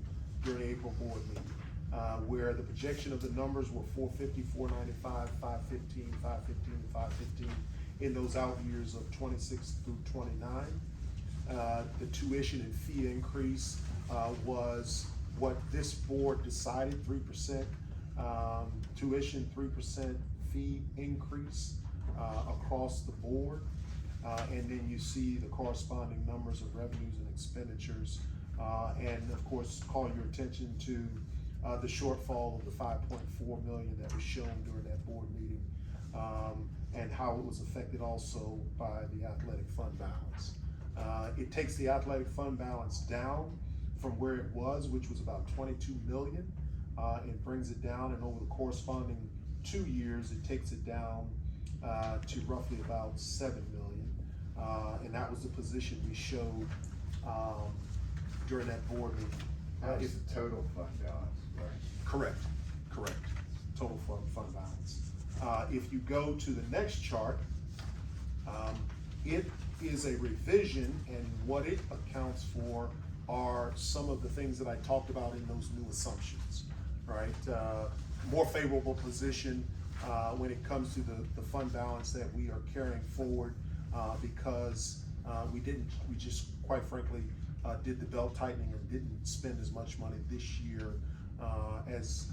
board meeting, where the projection of the numbers were 450, 495, 515, 515, and 515 in those out years of 26 through 29. The tuition and fee increase was what this board decided, 3% tuition, 3% fee increase across the board. And then you see the corresponding numbers of revenues and expenditures. And of course, call your attention to the shortfall of the $5.4 million that was shown during that board meeting, and how it was affected also by the athletic fund balance. It takes the athletic fund balance down from where it was, which was about 22 million, and brings it down, and over the corresponding 2 years, it takes it down to roughly about 7 million. And that was the position we showed during that board meeting. That was the total fund balance, right? Correct. Total fund balance. If you go to the next chart, it is a revision, and what it accounts for are some of the things that I talked about in those new assumptions, right? More favorable position when it comes to the fund balance that we are carrying forward because we just quite frankly did the belt tightening and didn't spend as much money this year as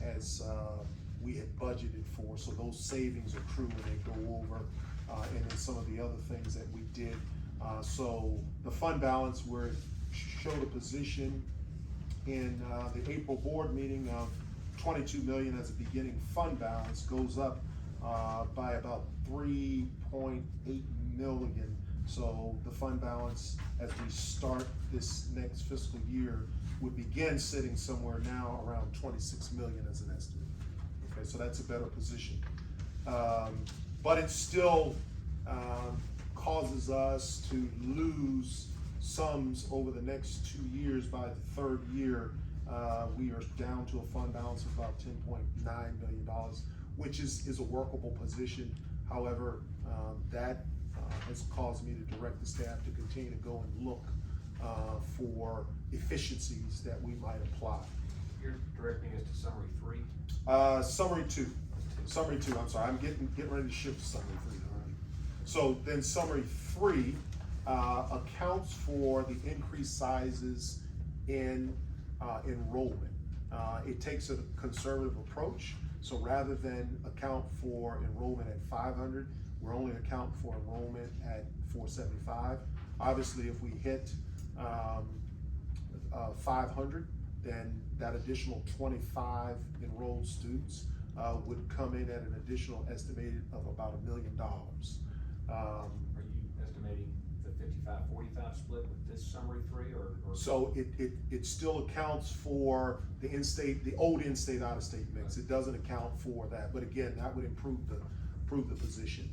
we had budgeted for. So those savings accrue when they go over, and then some of the other things that we did. So the fund balance, where it showed a position in the April board meeting of 22 million as a beginning fund balance, goes up by about 3.8 million. So the fund balance, as we start this next fiscal year, would begin sitting somewhere now around 26 million as an estimate. Okay, so that's a better position. But it still causes us to lose sums over the next 2 years. By the third year, we are down to a fund balance of about $10.9 million, which is a workable position. However, that has caused me to direct the staff to continue to go and look for efficiencies that we might apply. You're directing us to summary 3? Summary two, I'm sorry, I'm getting ready to shift to summary 3. All right. So then summary 3 accounts for the increased sizes in enrollment. It takes a conservative approach. So rather than account for enrollment at 500, we're only accounting for enrollment at 475. Obviously, if we hit 500, then that additional 25 enrolled students would come in at an additional estimated of about $1 million. Are you estimating the 55-45 split with this summary three, or? So it still accounts for the in-state, the old in-state, out-of-state mix. It doesn't account for that, but again, that would improve the position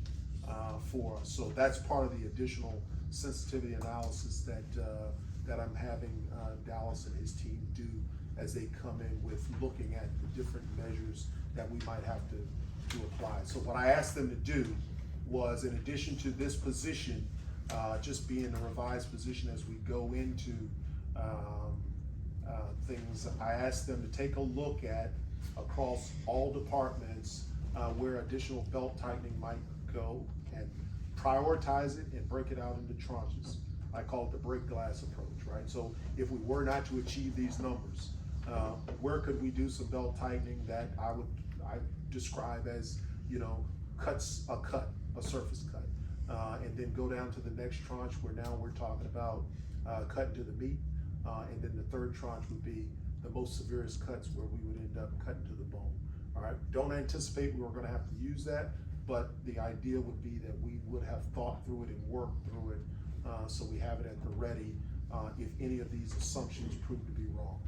for us. So that's part of the additional sensitivity analysis that I'm having Dallas and his team do as they come in with looking at the different measures that we might have to apply. So what I asked them to do was, in addition to this position, just being a revised position as we go into things, I asked them to take a look at across all departments where additional belt tightening might go and prioritize it and break it out into tranches. I call it the break glass approach, right? So if we were not to achieve these numbers, where could we do some belt tightening that I describe as, you know, a surface cut, and then go down to the next tranche where now we're talking about cutting to the meat, and then the third tranche would be the most severest cuts where we would end up cutting to the bone. All right, don't anticipate we were gonna have to use that, but the idea would be that we would have thought through it and worked through it, so we have it at the ready if any of these assumptions prove to be wrong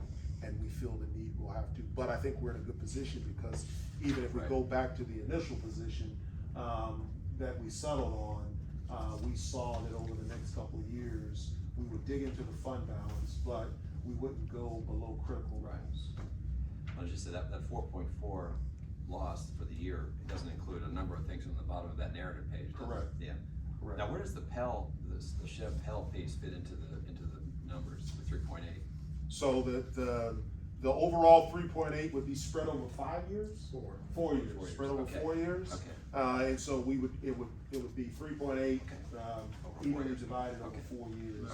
and we feel the need, we'll have to. But I think we're in a good position, because even if we go back to the initial position that we settled on, we saw that over the next couple of years, we would dig into the fund balance, but we wouldn't go below critical levels. I just said that 4.4 loss for the year, it doesn't include a number of things on the bottom of that narrative page, does it? Correct. Yeah. Correct. Now, where does the Pell, the Chev Pell piece fit into the numbers, the 3.8? So the overall 3.8 would be spread over 5 years? 4 years, spread over Okay. 4 years. Okay. And so it would be 3.8 evenly divided over 4 years.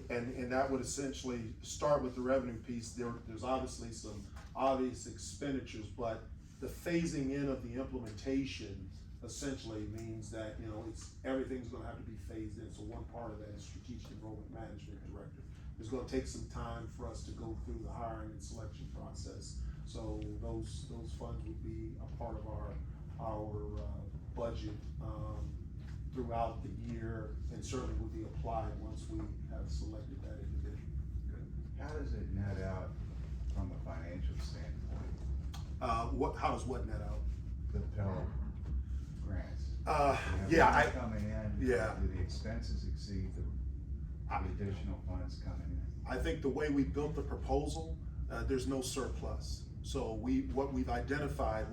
And that would essentially start with the revenue piece. There's obviously some obvious expenditures, but the phasing in of the implementation essentially means that, you know, everything's gonna have to be phased in. So one part of that is strategic enrollment management director. It's gonna take some time for us to go through the hiring and selection process. So those funds would be a part of our budget throughout the year, and certainly would be applied once we have selected that individual. How does it net out from a financial standpoint? How does what net out? The Pell grants. Yeah, Coming in. yeah. Do the expenses exceed the additional funds coming in? I think the way we built the proposal, there's no surplus. So what we identified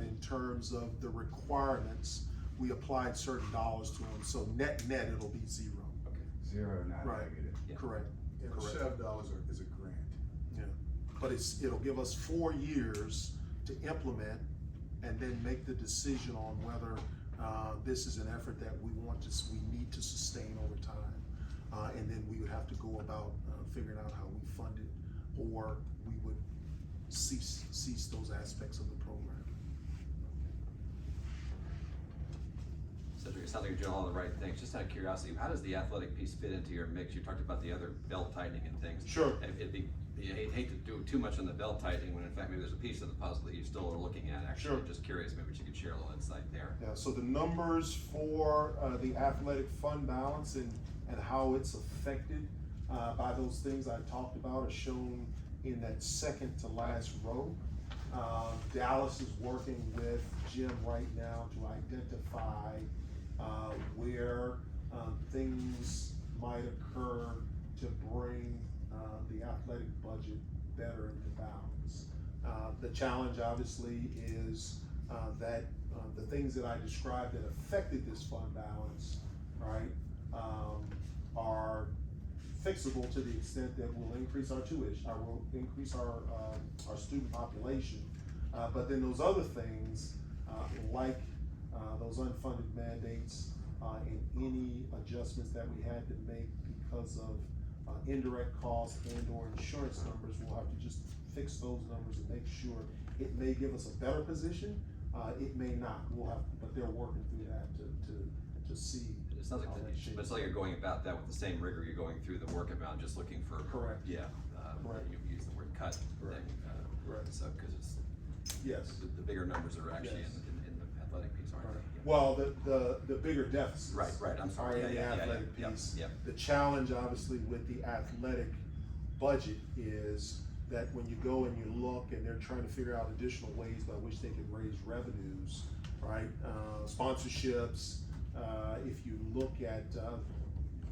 in terms of the requirements, we applied certain dollars to them. So net, it'll be zero. Okay. Zero, not Right. negative. Yeah. Correct. And the Correct. Chev dollars is a grant. Yeah, but it'll give us 4 years to implement and then make the decision on whether this is an effort that we need to sustain over time. And then we would have to go about figuring out how we fund it, or we would cease those aspects of the program. Cedric, it sounds like you're doing all the right things. Just out of curiosity, how does the athletic piece fit into your mix? You talked about the other belt tightening and things. Sure. You hate to do too much on the belt tightening when in fact maybe there's a piece of the puzzle that you still are looking at actually. Sure. Just curious, maybe you could share a little insight there. Yeah, so the numbers for the athletic fund balance and how it's affected by those things I talked about are shown in that second to last row. Dallas is working with Jim right now to identify where things might occur to bring the athletic budget better into balance. The challenge obviously is that the things that I described that affected this fund balance, right, are fixable to the extent that we'll increase our tuition, or we'll increase our student population. But then those other things, like those unfunded mandates and any adjustments that we had to make because of indirect costs and/or insurance numbers, we'll have to just fix those numbers and make sure. It may give us a better position, it may not. We'll have, but they're working through that to to see. It sounds how that like, shapes but it's like you're going about that with the same rigor you're going through the work amount, just looking for. Correct. Yeah, Correct. you use the word cut Correct. thing, Correct. so, cause it's, Yes. the bigger numbers are actually Yes. in the athletic piece, aren't they? Yeah. Well, the bigger deficits. Right, I'm Are sorry, in the yeah, athletic yeah, piece. yeah. The challenge, obviously, with the athletic budget is that when you go and you look and they're trying to figure out additional ways by which they can raise revenues, right? Sponsorships, if you look at,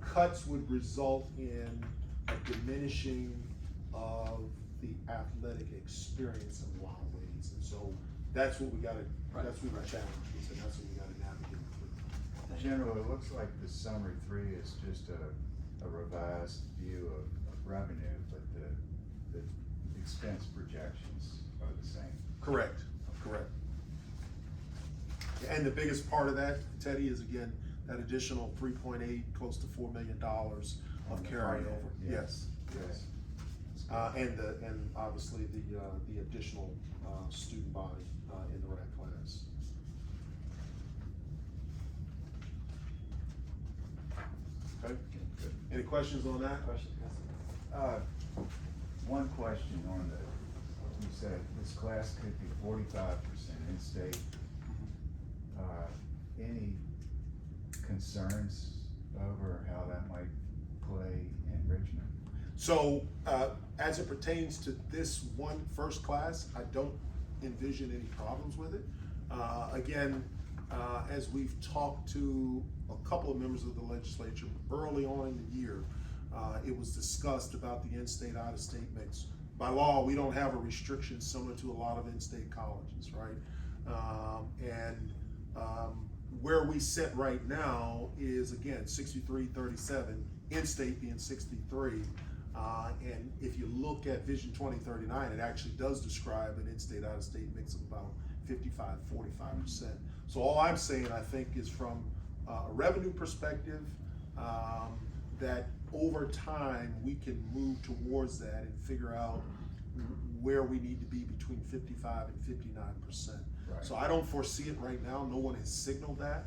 cuts would result in a diminishing of the athletic experience in a lot of ways. And so that's what we gotta, that's what the challenge is, and that's what we gotta navigate through. General, it looks like the summary 3 is just a revised view of revenue, but the expense projections are the same. Correct, correct. And the biggest part of that, Teddy, is again, that additional 3.8, close to $4 million of carryover. Yes, yes. And obviously the additional student body in the rec class. Okay, good. Any questions on that? Questions, guys? One question on you said this class could be 45% in-state. Any concerns over how that might play in Richmond? So, as it pertains to this one first class, I don't envision any problems with it. Again, as we've talked to a couple of members of the legislature early on in the year, it was discussed about the in-state, out-of-state mix. By law, we don't have a restriction similar to a lot of in-state colleges, right? Where we sit right now is, again, 63-37, in-state being 63. And if you look at Vision 2039, it actually does describe an in-state, out-of-state mix of about 55-45%. So all I'm saying, I think, is from a revenue perspective, that over time, we can move towards that and figure out where we need to be between 55 and 59%. Right. So I don't foresee it right now. No one has signaled that.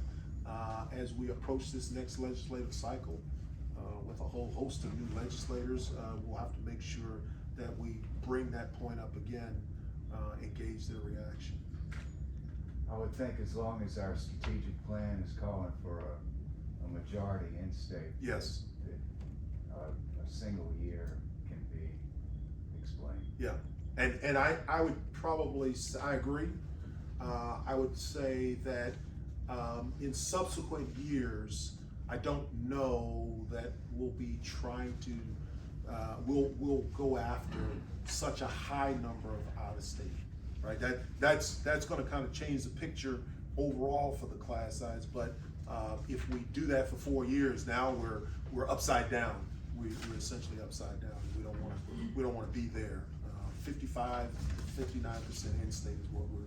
As we approach this next legislative cycle, with a whole host of new legislators, we'll have to make sure that we bring that point up again, and gauge their reaction. I would think as long as our strategic plan is calling for a majority in-state. Yes. A single year can be explained. Yeah, and I would probably, I agree. I would say that in subsequent years, I don't know that we'll be trying to, we'll go after such a high number of out-of-state, right? That's gonna kind of change the picture overall for the class size, but if we do that for 4 years, now we're upside down. We're essentially upside down. We don't want to be there. 55, 59% in-state is what we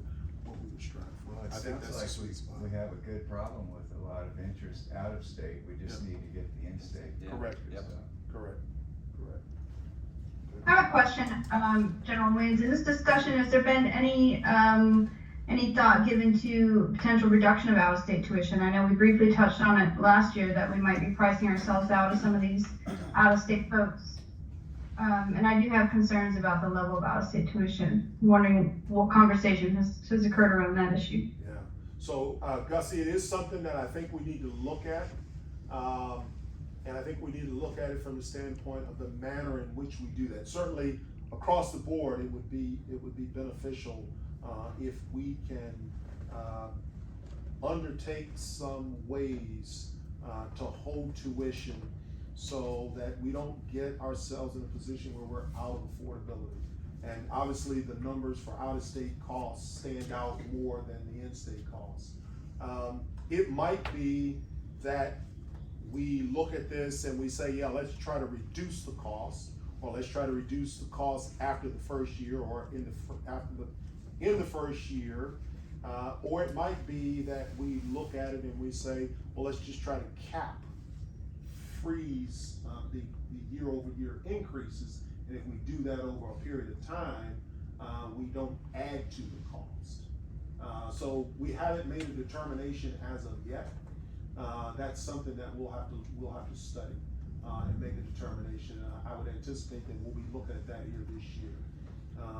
would strive for. Well, it I think sounds that's the like sweet spot. we have a good problem with a lot of interest out of state. We just need to get the in-state. Yeah. Correct. Yep. Correct. I have a question, General Williams. In this discussion, has there been any thought given to potential reduction of out-of-state tuition? I know we briefly touched on it last year that we might be pricing ourselves out of some of these out-of-state folks. And I do have concerns about the level of out-of-state tuition. Wondering what conversation has occurred around that issue. Yeah. So, Gussie, it is something that I think we need to look at. And I think we need to look at it from the standpoint of the manner in which we do that. Certainly, across the board, it would be beneficial if we can undertake some ways to hold tuition so that we don't get ourselves in a position where we're out of affordability. And obviously, the numbers for out-of-state costs stand out more than the in-state costs. It might be that we look at this and we say, yeah, let's try to reduce the cost, or let's try to reduce the cost after the first year, or in the first year, or it might be that we look at it and we say, well, let's just try to freeze the year-over-year increases, and if we do that over a period of time, we don't add to the cost. So we haven't made a determination as of yet. that's something that we'll have to study, and make a determination. I would anticipate that we'll be looking at that here this year,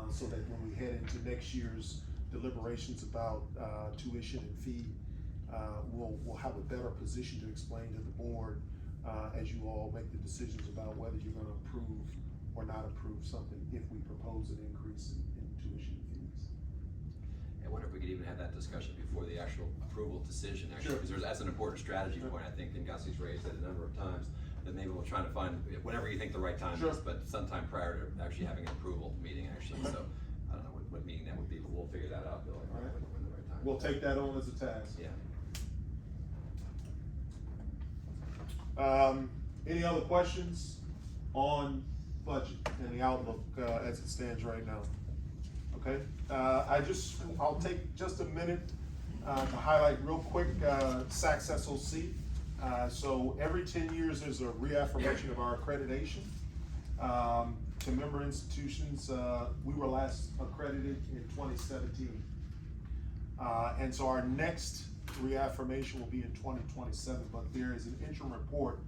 so that when we head into next year's deliberations about, tuition and fee, we'll have a better position to explain to the board, as you all make the decisions about whether you're gonna approve or not approve something if we propose an increase in tuition fees. I wonder if we could even have that discussion before the actual approval decision, actually, Sure. because that's an important strategy point, I think, and Gussie's raised it a number of times, that maybe we'll try to find, whenever you think the right time Sure. is, but sometime prior to actually having an approval meeting, actually, so, I don't know what meeting that would be, but we'll figure that out, Bill, All right. when the right time. We'll take that on as a task. Yeah. Any other questions on budget and the outlook, as it stands right now? Okay, I'll take just a minute, to highlight real quick, SACS SOC. So every 10 years, there's a reaffirmation of our accreditation. To member institutions, we were last accredited in 2017. And so our next reaffirmation will be in 2027, but there is an interim report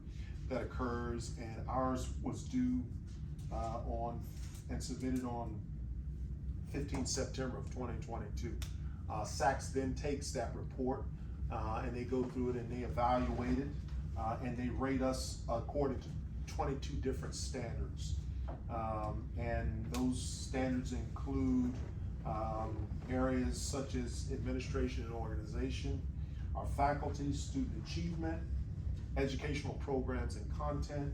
that occurs, and ours was due on and submitted on 15 September of 2022. SACS then takes that report, and they go through it and they evaluate it, and they rate us according to 22 different standards. And those standards include areas such as administration and organization, our faculty, student achievement, educational programs and content,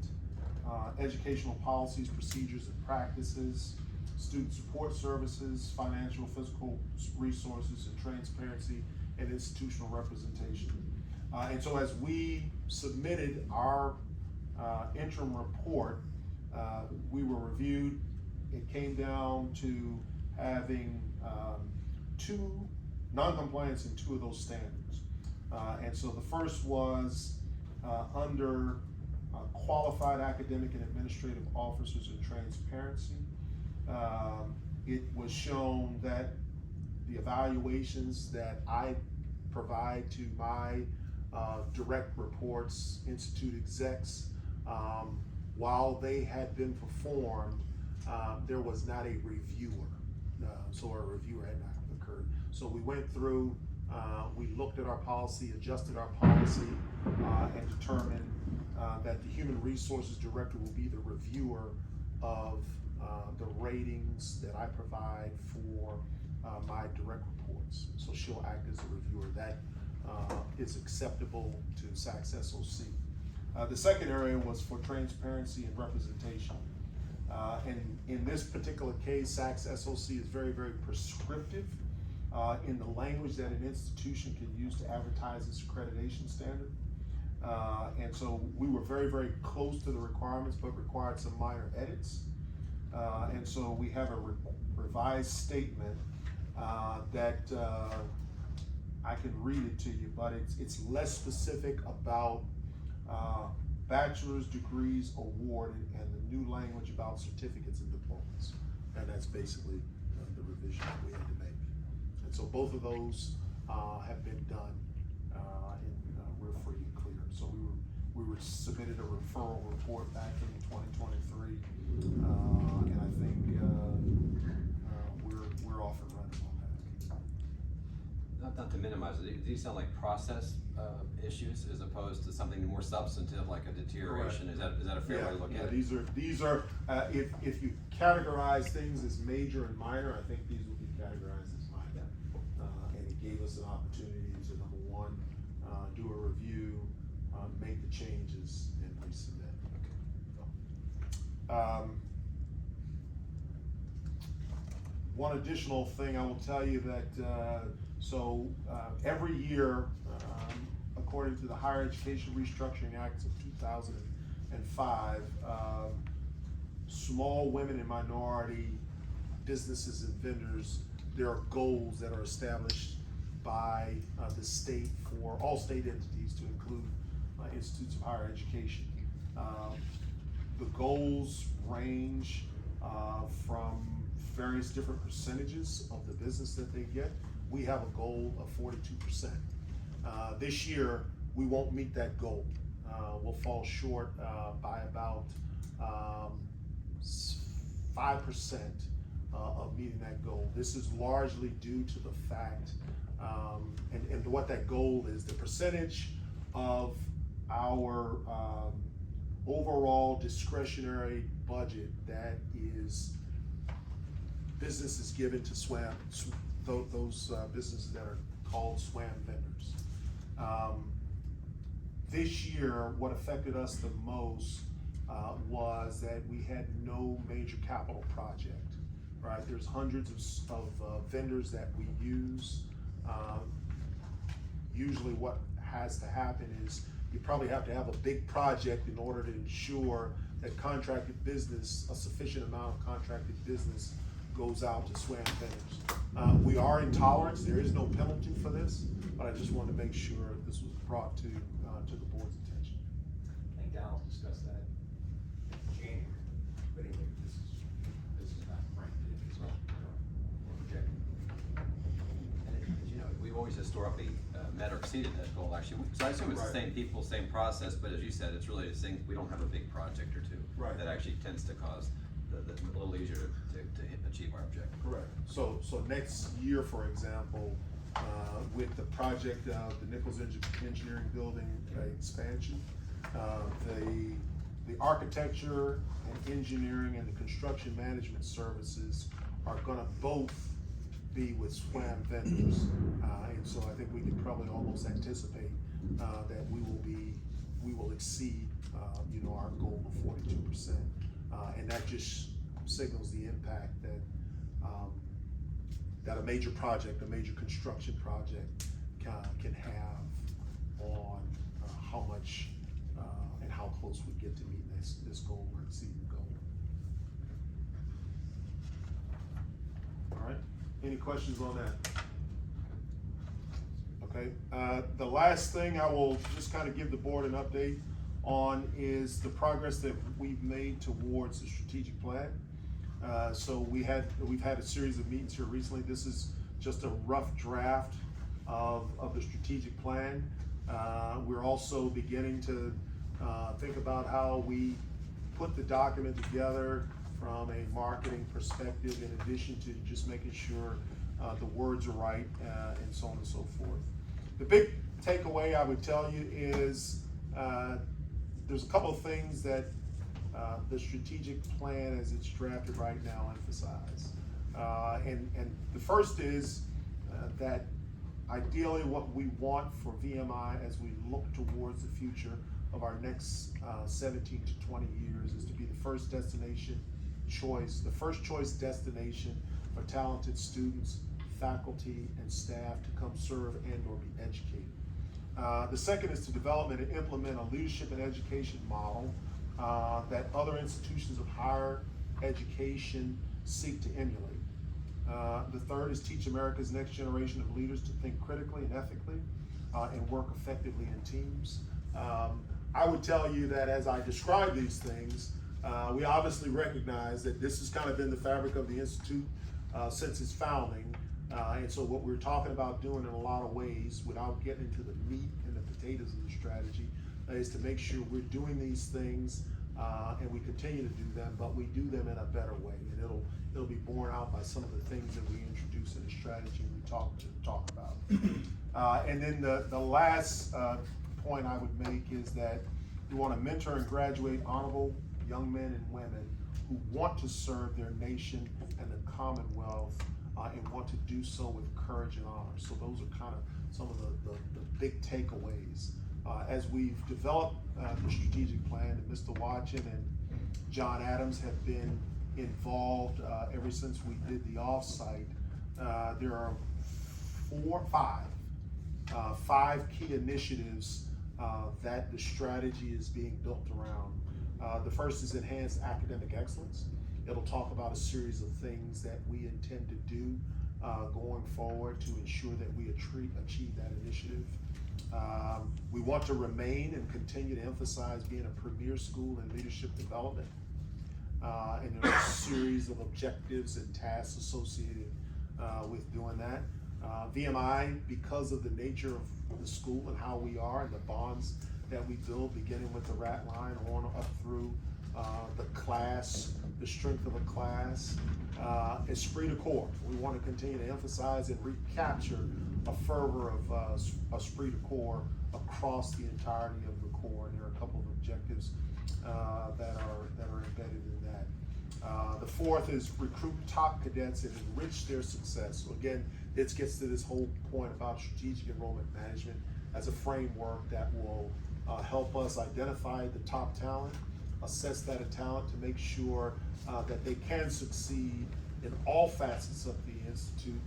educational policies, procedures and practices, student support services, financial, physical resources, and transparency and institutional representation. And so as we submitted our interim report, we were reviewed. It came down to having two non-compliance in two of those standards. And so the first was under qualified academic and administrative officers and transparency. It was shown that the evaluations that I provide to my direct reports, institute execs, while they had been performed, there was not a reviewer. So a reviewer had not occurred. So we went through, we looked at our policy, adjusted our policy, and determined that the human resources director will be the reviewer of the ratings that I provide for my direct reports. So she'll act as a reviewer. That is acceptable to SACS SOC. The second area was for transparency and representation. And in this particular case, SACS SOC is very, very prescriptive in the language that an institution can use to advertise its accreditation standard. And so we were very, very close to the requirements, but required some minor edits. And so we have a revised statement that I can read it to you, but it's less specific about bachelor's degrees awarded and the new language about certificates and diplomas. And that's basically the revision that we had to make. And so both of those have been done, and we're free and clear. So we were submitted a referral report back in 2023, and I think we're off and running on that. Not to minimize it, these sound like process issues as opposed to something more substantive like a deterioration. Correct. Is that a fair way to look at it? These are if you categorize things as major and minor, I think these would be categorized as minor. And it gave us an opportunity to, number one, do a review, make the changes, and resubmit. Okay. One additional thing I will tell you that every year, according to the Higher Education Restructuring Act of 2005, small women and minority businesses and vendors, there are goals that are established by the state for all state entities to include institutes of higher education. The goals range from various different percentages of the business that they get. We have a goal of 42%. This year, we won't meet that goal. We'll fall short by about 5% of meeting that goal. This is largely due to the fact, and what that goal is, the percentage of our overall discretionary budget that is businesses given to SWAM, those businesses that are called SWAM vendors. This year, what affected us the most was that we had no major capital project, right? There's hundreds of vendors that we use. Usually what has to happen is you probably have to have a big project in order to ensure that contracted business, a sufficient amount of contracted business goes out to SWAM vendors. We are in tolerance, there is no penalty for this, but I just wanted to make sure this was brought to the board's attention. I think Dallas discussed that in January, but anyway, this is not franked in as well, or projected. And you know, we've always historically met or exceeded that goal, actually. So I assume it's the same people, same process, but as you said, it's really the same, we don't have a big project or two. Right. That actually tends to cause the little easier to achieve our objective. Correct. So next year, for example, with the project of the Nichols Engineering Building expansion, the architecture and engineering and the construction management services are gonna both be with SWAM vendors. And so I think we can probably almost anticipate that we will exceed our goal of 42%. And that just signals the impact that a major project, a major construction project can have on how much and how close we get to meeting this goal or exceeding the goal. All right, any questions on that? Okay, the last thing I will just kind of give the board an update on is the progress that we've made towards the strategic plan. So we've had a series of meetings here recently. This is just a rough draft of the strategic plan. We're also beginning to think about how we put the document together from a marketing perspective, in addition to just making sure the words are right and so on and so forth. The big takeaway I would tell you is there's a couple of things that the strategic plan as it's drafted right now emphasize. And the first is that ideally what we want for VMI as we look towards the future of our next 17 to 20 years is to be the first choice destination for talented students, faculty, and staff to come serve and or be educated. The second is to develop and implement a leadership and education model that other institutions of higher education seek to emulate. The third is teach America's next generation of leaders to think critically and ethically and work effectively in teams. I would tell you that as I describe these things, we obviously recognize that this has kind of been the fabric of the Institute since its founding. And so what we're talking about doing in a lot of ways, without getting into the meat and the potatoes of the strategy, is to make sure we're doing these things and we continue to do them, but we do them in a better way. And it'll be borne out by some of the things that we introduce in the strategy and we talk about. And then the last point I would make is that we want to mentor and graduate honorable young men and women who want to serve their nation and the Commonwealth and want to do so with courage and honor. So those are kind of some of the big takeaways. As we've developed the strategic plan, and Mr. Watson and John Adams have been involved ever since we did the offsite, there are five key initiatives that the strategy is being built around. The first is enhanced academic excellence. It'll talk about a series of things that we intend to do going forward to ensure that we achieve that initiative. We want to remain and continue to emphasize being a premier school in leadership development. And there are a series of objectives and tasks associated with doing that. VMI, because of the nature of the school and how we are and the bonds that we build, beginning with the rat line on up through the class, the strength of a class, esprit de corps. We want to continue to emphasize and recapture a fervor of esprit de corps across the entirety of the corps, and there are a couple of objectives that are embedded in that. The fourth is recruit top cadets and enrich their success. So again, this gets to this whole point about strategic enrollment management as a framework that will help us identify the top talent, assess that talent to make sure that they can succeed in all facets of the institute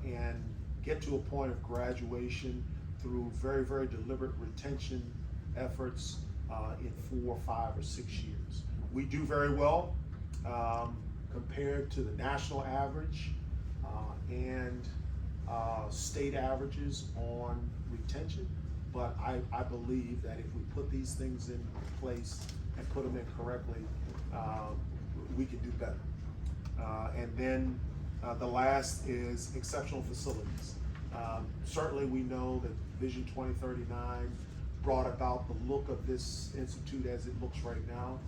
and get to a point of graduation through very, very deliberate retention efforts in 4, 5, or 6 years. We do very well compared to the national average and state averages on retention, but I believe that if we put these things in place and put them in correctly, we can do better. And then the last is exceptional facilities. Certainly we know that Vision 2039 brought about the look of this institute as it looks right now,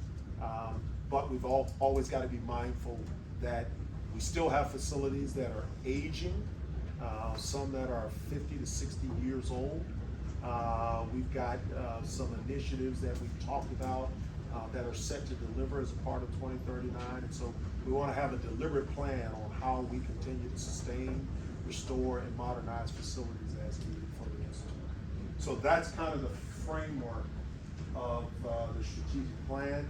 but we've always got to be mindful that we still have facilities that are aging, some that are 50 to 60 years old. We've got some initiatives that we've talked about that are set to deliver as a part of 2039, and so we want to have a deliberate plan on how we continue to sustain, restore, and modernize facilities as needed for the institute. So that's kind of the framework of the strategic plan.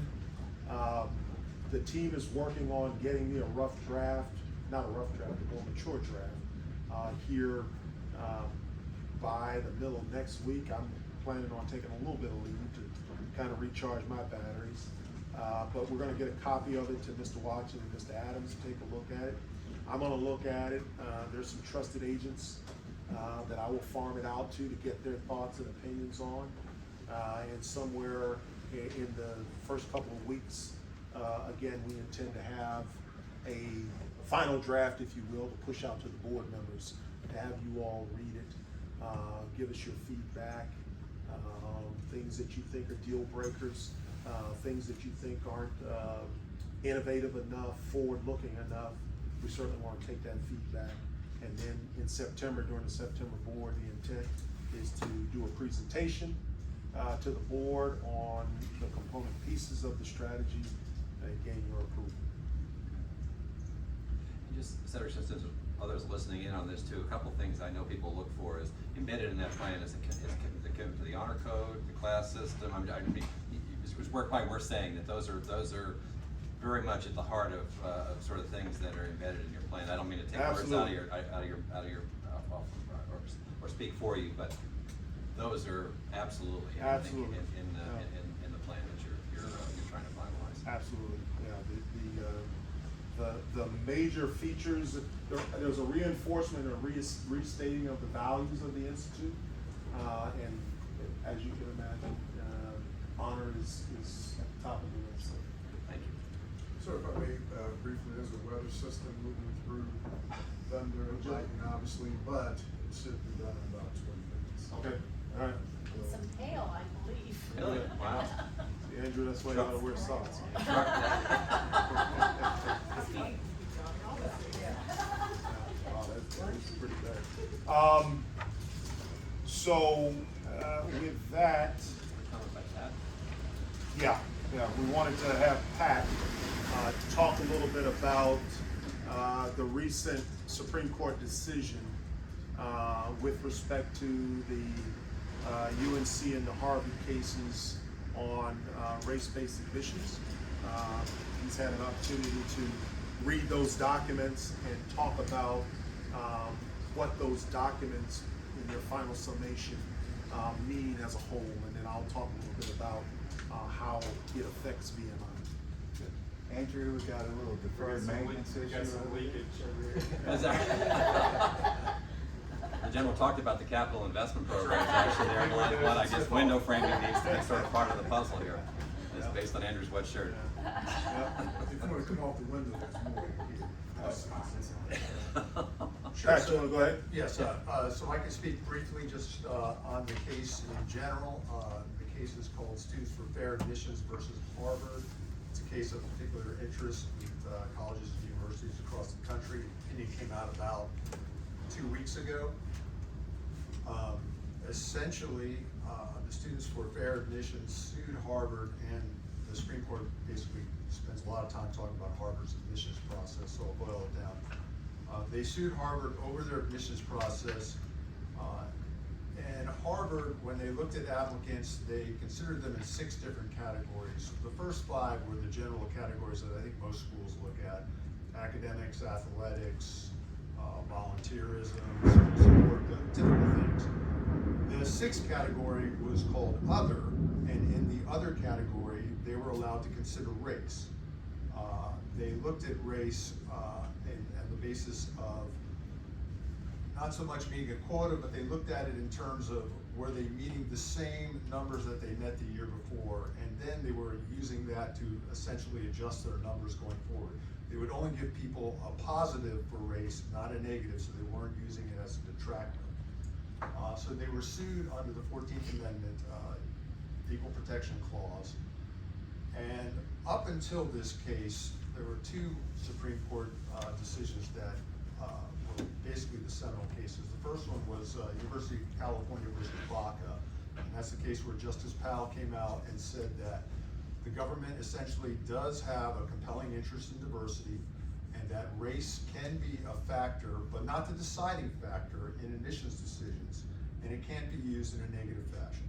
The team is working on getting me a rough draft, not a rough draft, a more mature draft, here by the middle of next week. I'm planning on taking a little bit of leave to kind of recharge my batteries. But we're going to get a copy of it to Mr. Watson and Mr. Adams to take a look at it. I'm going to look at it. There's some trusted agents that I will farm it out to get their thoughts and opinions on. And somewhere in the first couple of weeks, again, we intend to have a final draft, if you will, to push out to the board members, to have you all read it, give us your feedback, things that you think are deal breakers, things that you think aren't innovative enough, forward-looking enough. We certainly want to take that feedback. And then in September, during the September board, the intent is to do a presentation to the board on the component pieces of the strategy and gain your approval. And just, Senator, since there's others listening in on this too, a couple things I know people look for is embedded in that plan is the commitment to the honor code, the class system. We're saying that those are very much at the heart of sort of things that are embedded in your plan. I don't mean to take words out of your or speak for you, but those are absolutely in the plan that you're trying to finalize. Absolutely, yeah. The major features, there's a reinforcement or restating of the values of the institute, and as you can imagine, honor is at the top of the list. So. Thank you. So if I may briefly, there's a weather system moving through thunder, lightning, obviously, but it should be done in about 20 minutes. Okay, all right. And some hail, I believe. Really? Wow. See, Andrew, that's why you gotta wear socks. Wow, that's pretty bad. So with that, yeah, we wanted to have Pat talk a little bit about the recent Supreme Court decision with respect to the UNC and the Harvey cases on race-based admissions. He's had an opportunity to read those documents and talk about what those documents in their final summation mean as a whole, and then I'll talk a little bit about how it affects VMI. Andrew, we got a little deferred maintenance issue. We got some leakage The general talked about the capital investment programs actually there in line, but I guess window framing needs to be sort of part of the puzzle here. It's based on Andrew's wet shirt. If you want to come off the window, there's more here. Pat, you wanna go ahead? Yes, so I can speak briefly just on the case in general. The case is called Students for Fair Admissions versus Harvard. It's a case of particular interest with colleges and universities across the country. The opinion came out about 2 weeks ago. Essentially, the Students for Fair Admissions sued Harvard, and the Supreme Court basically spends a lot of time talking about Harvard's admissions process, so I'll boil it down. They sued Harvard over their admissions process, and Harvard, when they looked at applicants, they considered them in 6 different categories. The first 5 were the general categories that I think most schools look at: academics, athletics, volunteerism, support, the typical things. The 6th category was called other, and in the other category, they were allowed to consider race. They looked at race and the basis of not so much meeting a quota, but they looked at it in terms of were they meeting the same numbers that they met the year before, and then they were using that to essentially adjust their numbers going forward. They would only give people a positive for race, not a negative, so they weren't using it as a detractor. So they were sued under the 14th Amendment, Equal Protection Clause. And up until this case, there were 2 Supreme Court decisions that were basically the seminal cases. The first one was University of California versus Baca, and that's the case where Justice Powell came out and said that the government essentially does have a compelling interest in diversity, and that race can be a factor, but not the deciding factor in admissions decisions, and it can't be used in a negative fashion.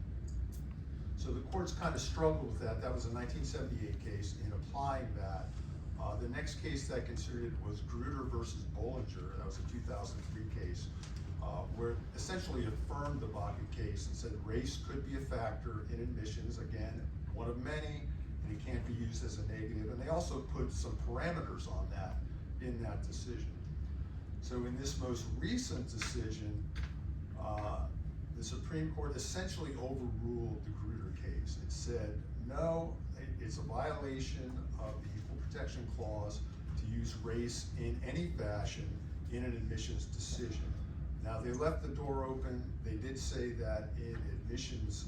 So the courts kind of struggled with that. That was a 1978 case. In applying that, the next case that considered it was Grutter versus Bollinger. That was a 2003 case, where it essentially affirmed the Baca case and said race could be a factor in admissions, again, one of many, and it can't be used as a negative. And they also put some parameters on that in that decision. So in this most recent decision, the Supreme Court essentially overruled the Grutter case. It said, no, it's a violation of the Equal Protection Clause to use race in any fashion in an admissions decision. Now, they left the door open. They did say that in admissions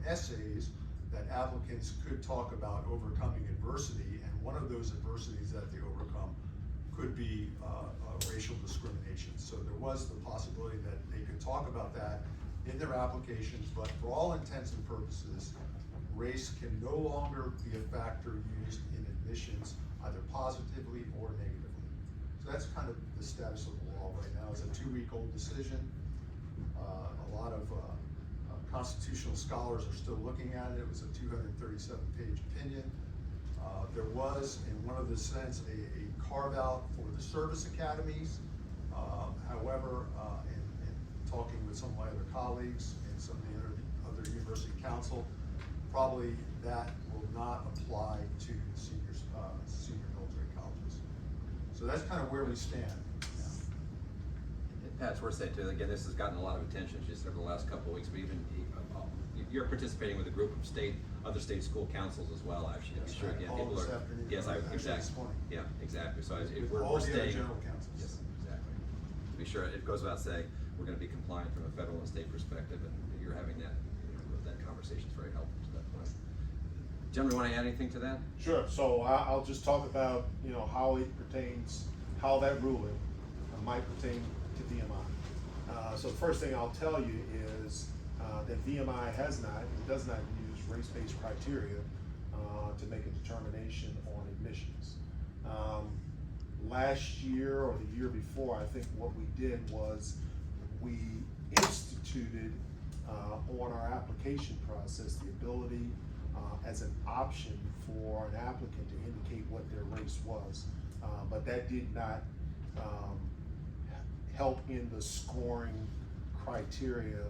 essays, that applicants could talk about overcoming adversity, and one of those adversities that they overcome could be racial discrimination. So there was the possibility that they could talk about that in their applications, but for all intents and purposes, race can no longer be a factor used in admissions, either positively or negatively. So that's kind of the status of the law right now. It's a 2-week-old decision. A lot of constitutional scholars are still looking at it. It was a 237-page opinion. There was, in one of the sense, a carve-out for the service academies. However, in talking with some of my other colleagues and some of the other university counsel, probably that will not apply to senior military colleges. So that's kind of where we stand. Pat, it's worth saying too, again, this has gotten a lot of attention just over the last couple of weeks, but even you're participating with a group of other state school councils as well, actually. Yes, I'm sure again, all people this are. afternoon, Yes, actually exactly. this morning. Yeah, exactly. So With we're all the other staying. general counsels. Yes, exactly. To be sure, it goes without saying, we're going to be compliant from a federal and state perspective, and you're having that, that conversation is very helpful to that point. Gentlemen, want to add anything to that? Sure. So I'll just talk about how it pertains, how that ruling might pertain to VMI. So the first thing I'll tell you is that VMI does not use race-based criteria to make a determination on admissions. Last year or the year before, I think what we did was we instituted on our application process the ability as an option for an applicant to indicate what their race was, but that did not help in the scoring criteria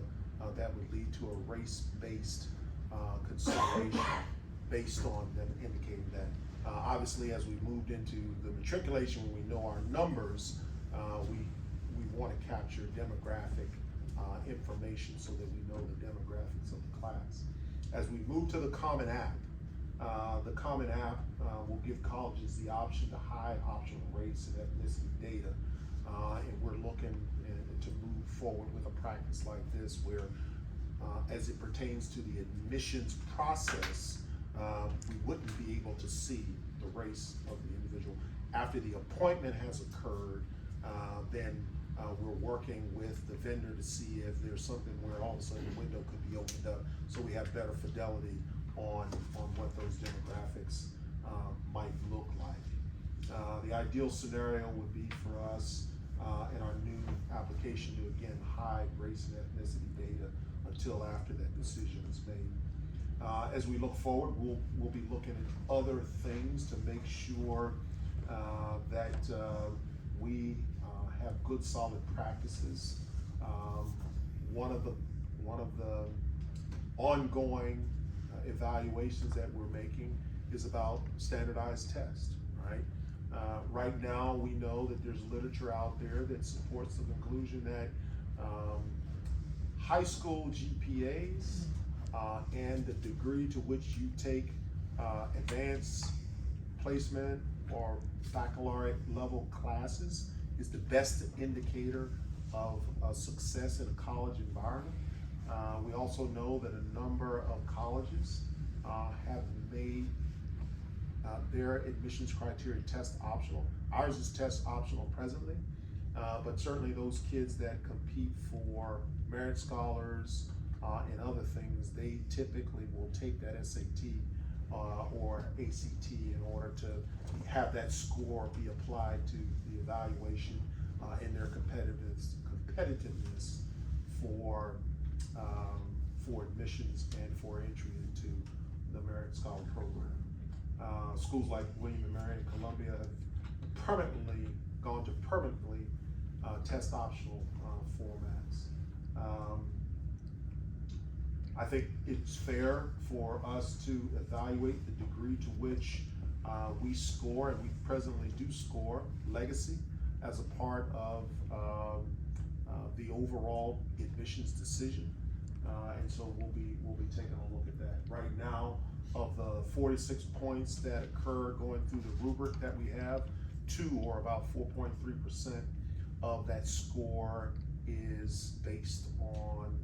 that would lead to a race-based consideration based on them indicating that. Obviously, as we moved into the matriculation, when we know our numbers, we want to capture demographic information so that we know the demographics of the class. As we move to the Common App will give colleges the option to hide optional race and ethnicity data, and we're looking forward with a practice like this where, as it pertains to the admissions process, we wouldn't be able to see the race of the individual. After the appointment has occurred, then we're working with the vendor to see if there's something where all of a sudden the window could be opened up, so we have better fidelity on what those demographics might look like. The ideal scenario would be for us in our new application to again hide race and ethnicity data until after that decision is made. As we look forward, we'll be looking at other things to make sure that we have good solid practices. One of the ongoing evaluations that we're making is about standardized tests, right? Right now, we know that there's literature out there that supports the conclusion that high school GPAs and the degree to which you take advanced placement or baccalaureate level classes is the best indicator of success in a college environment. We also know that a number of colleges have made their admissions criteria test optional. Ours is test optional presently, but certainly those kids that compete for merit scholars and other things, they typically will take that SAT or ACT in order to have that score be applied to the evaluation in their competitiveness for admissions and for entry into the merit scholar program. Schools like William and Mary and Columbia have gone to permanently test optional formats. I think it's fair for us to evaluate the degree to which we score, and we presently do score, legacy as a part of the overall admissions decision. And so we'll be taking a look at that. Right now, of the 46 points that occur going through the rubric that we have, 2 or about 4.3% of that score is based on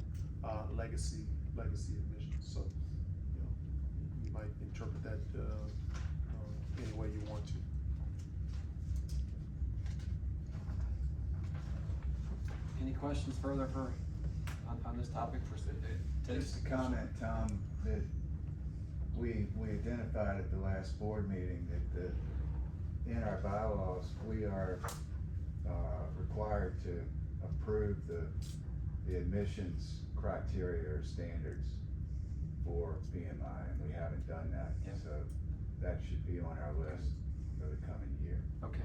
legacy admissions. So, you know, you might interpret that any way you want to. Any questions further on this topic for Just a comment, Tom, that we identified at the last board meeting that in our bylaws, we are required to approve the admissions criteria or standards for BMI, and we haven't done that. Yeah. So that should be on our list for the coming year. Okay.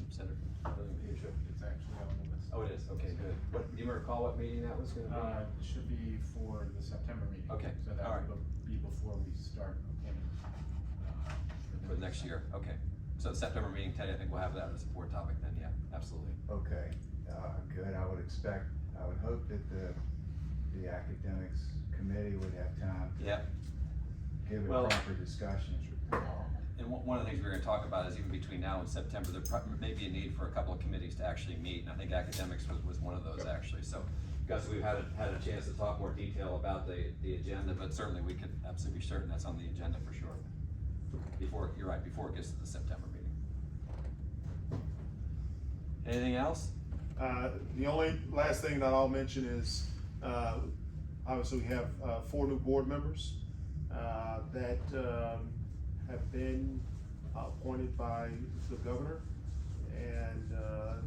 Senator. It's actually on the list. Oh, it is, okay, good. What, do you recall what meeting that was gonna be? It should be for the September meeting. Okay, So that all right. would be before we start obtaining. For the next year, okay. So the September meeting, Teddy, I think we'll have that as a board topic then, yeah, absolutely. Okay, good. I would hope that the academics committee would have time to Yeah. give it Well- proper discussion. And one of the things we're gonna talk about is even between now and September, there may be a need for a couple of committees to actually meet, and I think academics was one of those actually. So, Gus, we've had a chance to talk more detail about the agenda, but certainly we could absolutely be certain that's on the agenda for sure. You're right, before it gets to the September meeting. Anything else? The only last thing that I'll mention is, obviously we have 4 new board members that have been appointed by the governor, and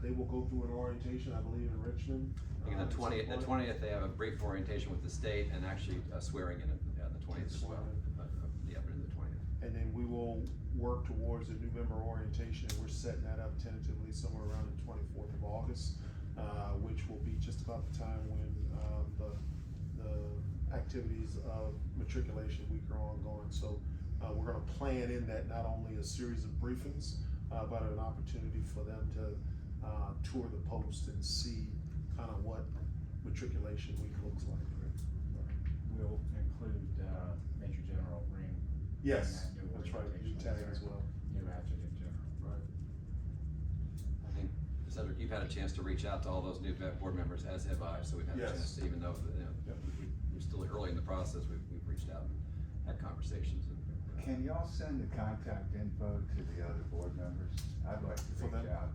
they will go through an orientation, I believe, in Richmond. I think the 20th, they have a brief orientation with the state and actually swearing in on the 20th as well. Yeah, but in the 20th. And then we will work towards a new member orientation. We're setting that up tentatively somewhere around the 24th of August, which will be just about the time when the activities of matriculation week are ongoing. So we're gonna plan in that not only a series of briefings, but an opportunity for them to tour the post and see kind of what matriculation week looks like. We'll include Major General Ring. Yes, in that new that's right, orientation new tag as well. New adjutant general. Right. I think, does Cedric, you've had a chance to reach out to all those new board members, as have I, so we've had a Yes. chance to, even though, we're still early in the process, we've reached out and had conversations. Can y'all send the contact info to the other board members? I'd like to For reach them? out.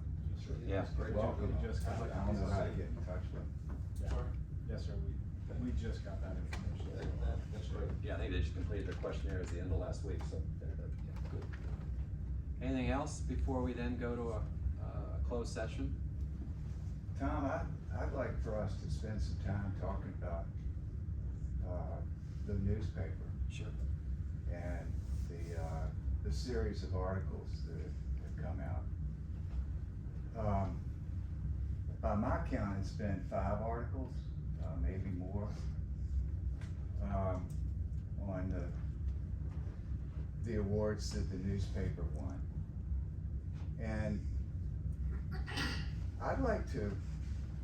Yeah. Welcome. We just got- I don't know how to get in touch with them. Yes, sir, we just got that information. That's great. Yeah, I think they just completed their questionnaire at the end of last week, so, yeah, good. Anything else before we then go to a closed session? Tom, I'd like for us to spend some time talking about, the newspaper Sure. and the series of articles that have come out. By my count, it's been 5 articles, maybe more, on the awards that the newspaper won. And I'd like to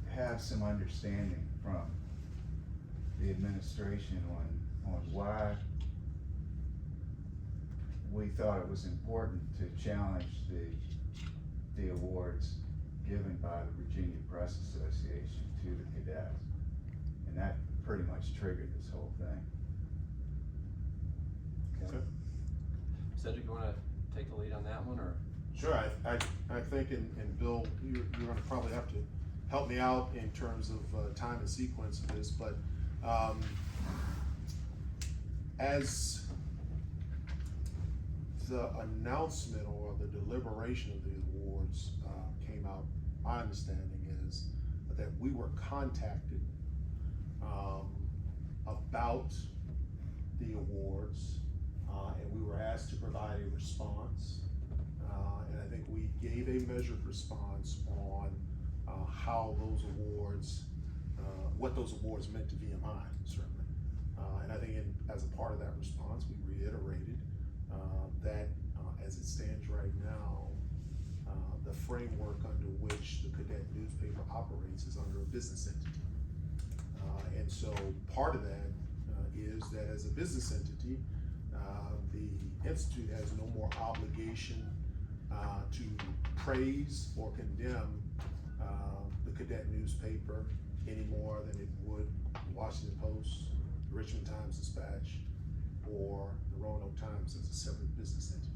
have some understanding from the administration on why we thought it was important to challenge the awards given by the Virginia Press Association to the cadets. And that pretty much triggered this whole thing. Okay. Cedric, you wanna take the lead on that one, or? Sure, I think, and Bill, you're gonna probably have to help me out in terms of time and sequence of this, but, as the announcement or the deliberation of the awards, came out, my understanding is that we were contacted, about the awards, and we were asked to provide a response. And I think we gave a measured response on how those awards, what those awards meant to VMI, certainly. And I think as a part of that response, we reiterated that as it stands right now, the framework under which the cadet newspaper operates is under a business entity. And so part of that is that as a business entity, the Institute has no more obligation to praise or condemn the cadet newspaper any more than it would the Washington Post, the Richmond Times-Dispatch, or the Roanoke Times as a separate business entity.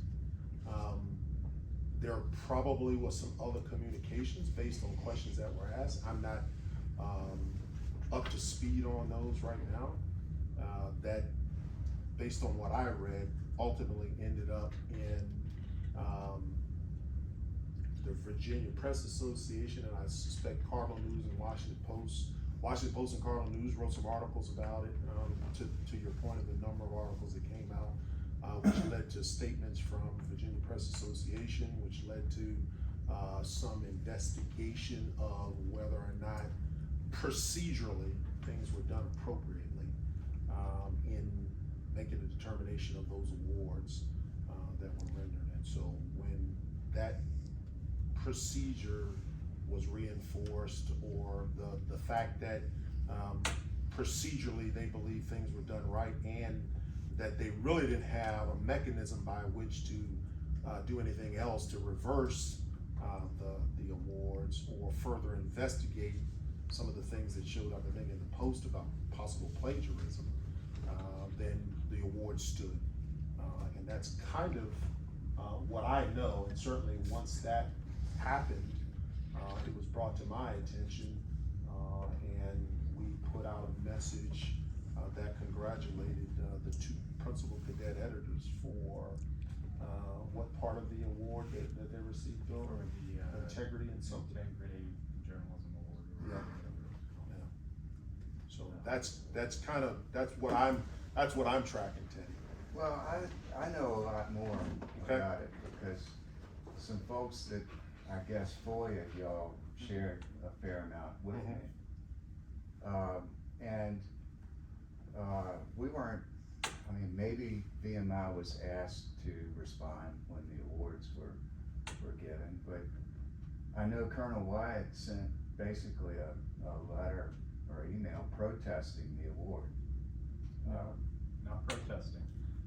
There probably was some other communications based on questions that were asked. I'm not up to speed on those right now. That, based on what I read, ultimately ended up in the Virginia Press Association, and I suspect Cardinal News and Washington Post and Cardinal News wrote some articles about it, to your point of the number of articles that came out, which led to statements from Virginia Press Association, which led to some investigation of whether or not procedurally things were done appropriately in making a determination of those awards that were rendered. And so when that procedure was reinforced, or the fact that procedurally they believe things were done right, and that they really didn't have a mechanism by which to do anything else to reverse the awards or further investigate some of the things that showed up, I think, in the Post about possible plagiarism, then the award stood. And that's kind of what I know, and certainly once that happened, it was brought to my attention, and we put out a message that congratulated the 2 principal cadet editors for what part of the award that they received, Bill? For the integrity and something. Integrity Journalism Award. Yeah. So that's what I'm tracking, Teddy. Well, I know a lot more Okay. about it, because some folks that I guess FOIA y'all shared a fair amount with me. And we weren't, I mean, maybe VMI was asked to respond when the awards were given, but I know Colonel Wyatt sent basically a letter or email protesting the award. Not protesting.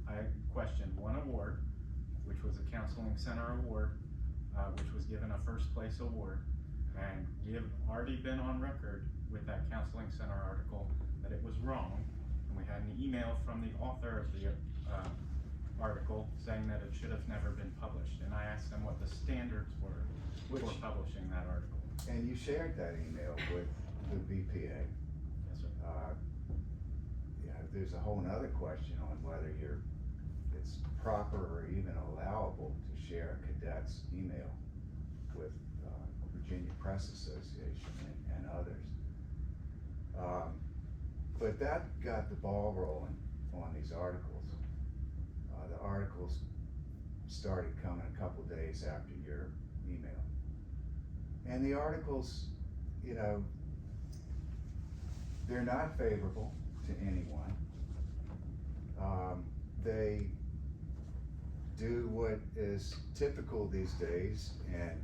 I questioned one award, which was a counseling center award, which was given a first place award. And we have already been on record with that counseling center article that it was wrong. And we had an email from the author of the article saying that it should have never been published. And I asked them what the standards were for publishing that article. And you shared that email with the VPA. Yes, sir. There's a whole nother question on whether it's proper or even allowable to share a cadet's email with Virginia Press Association and others. But that got the ball rolling on these articles. The articles started coming a couple days after your email. And the articles, they're not favorable to anyone. They do what is typical these days and,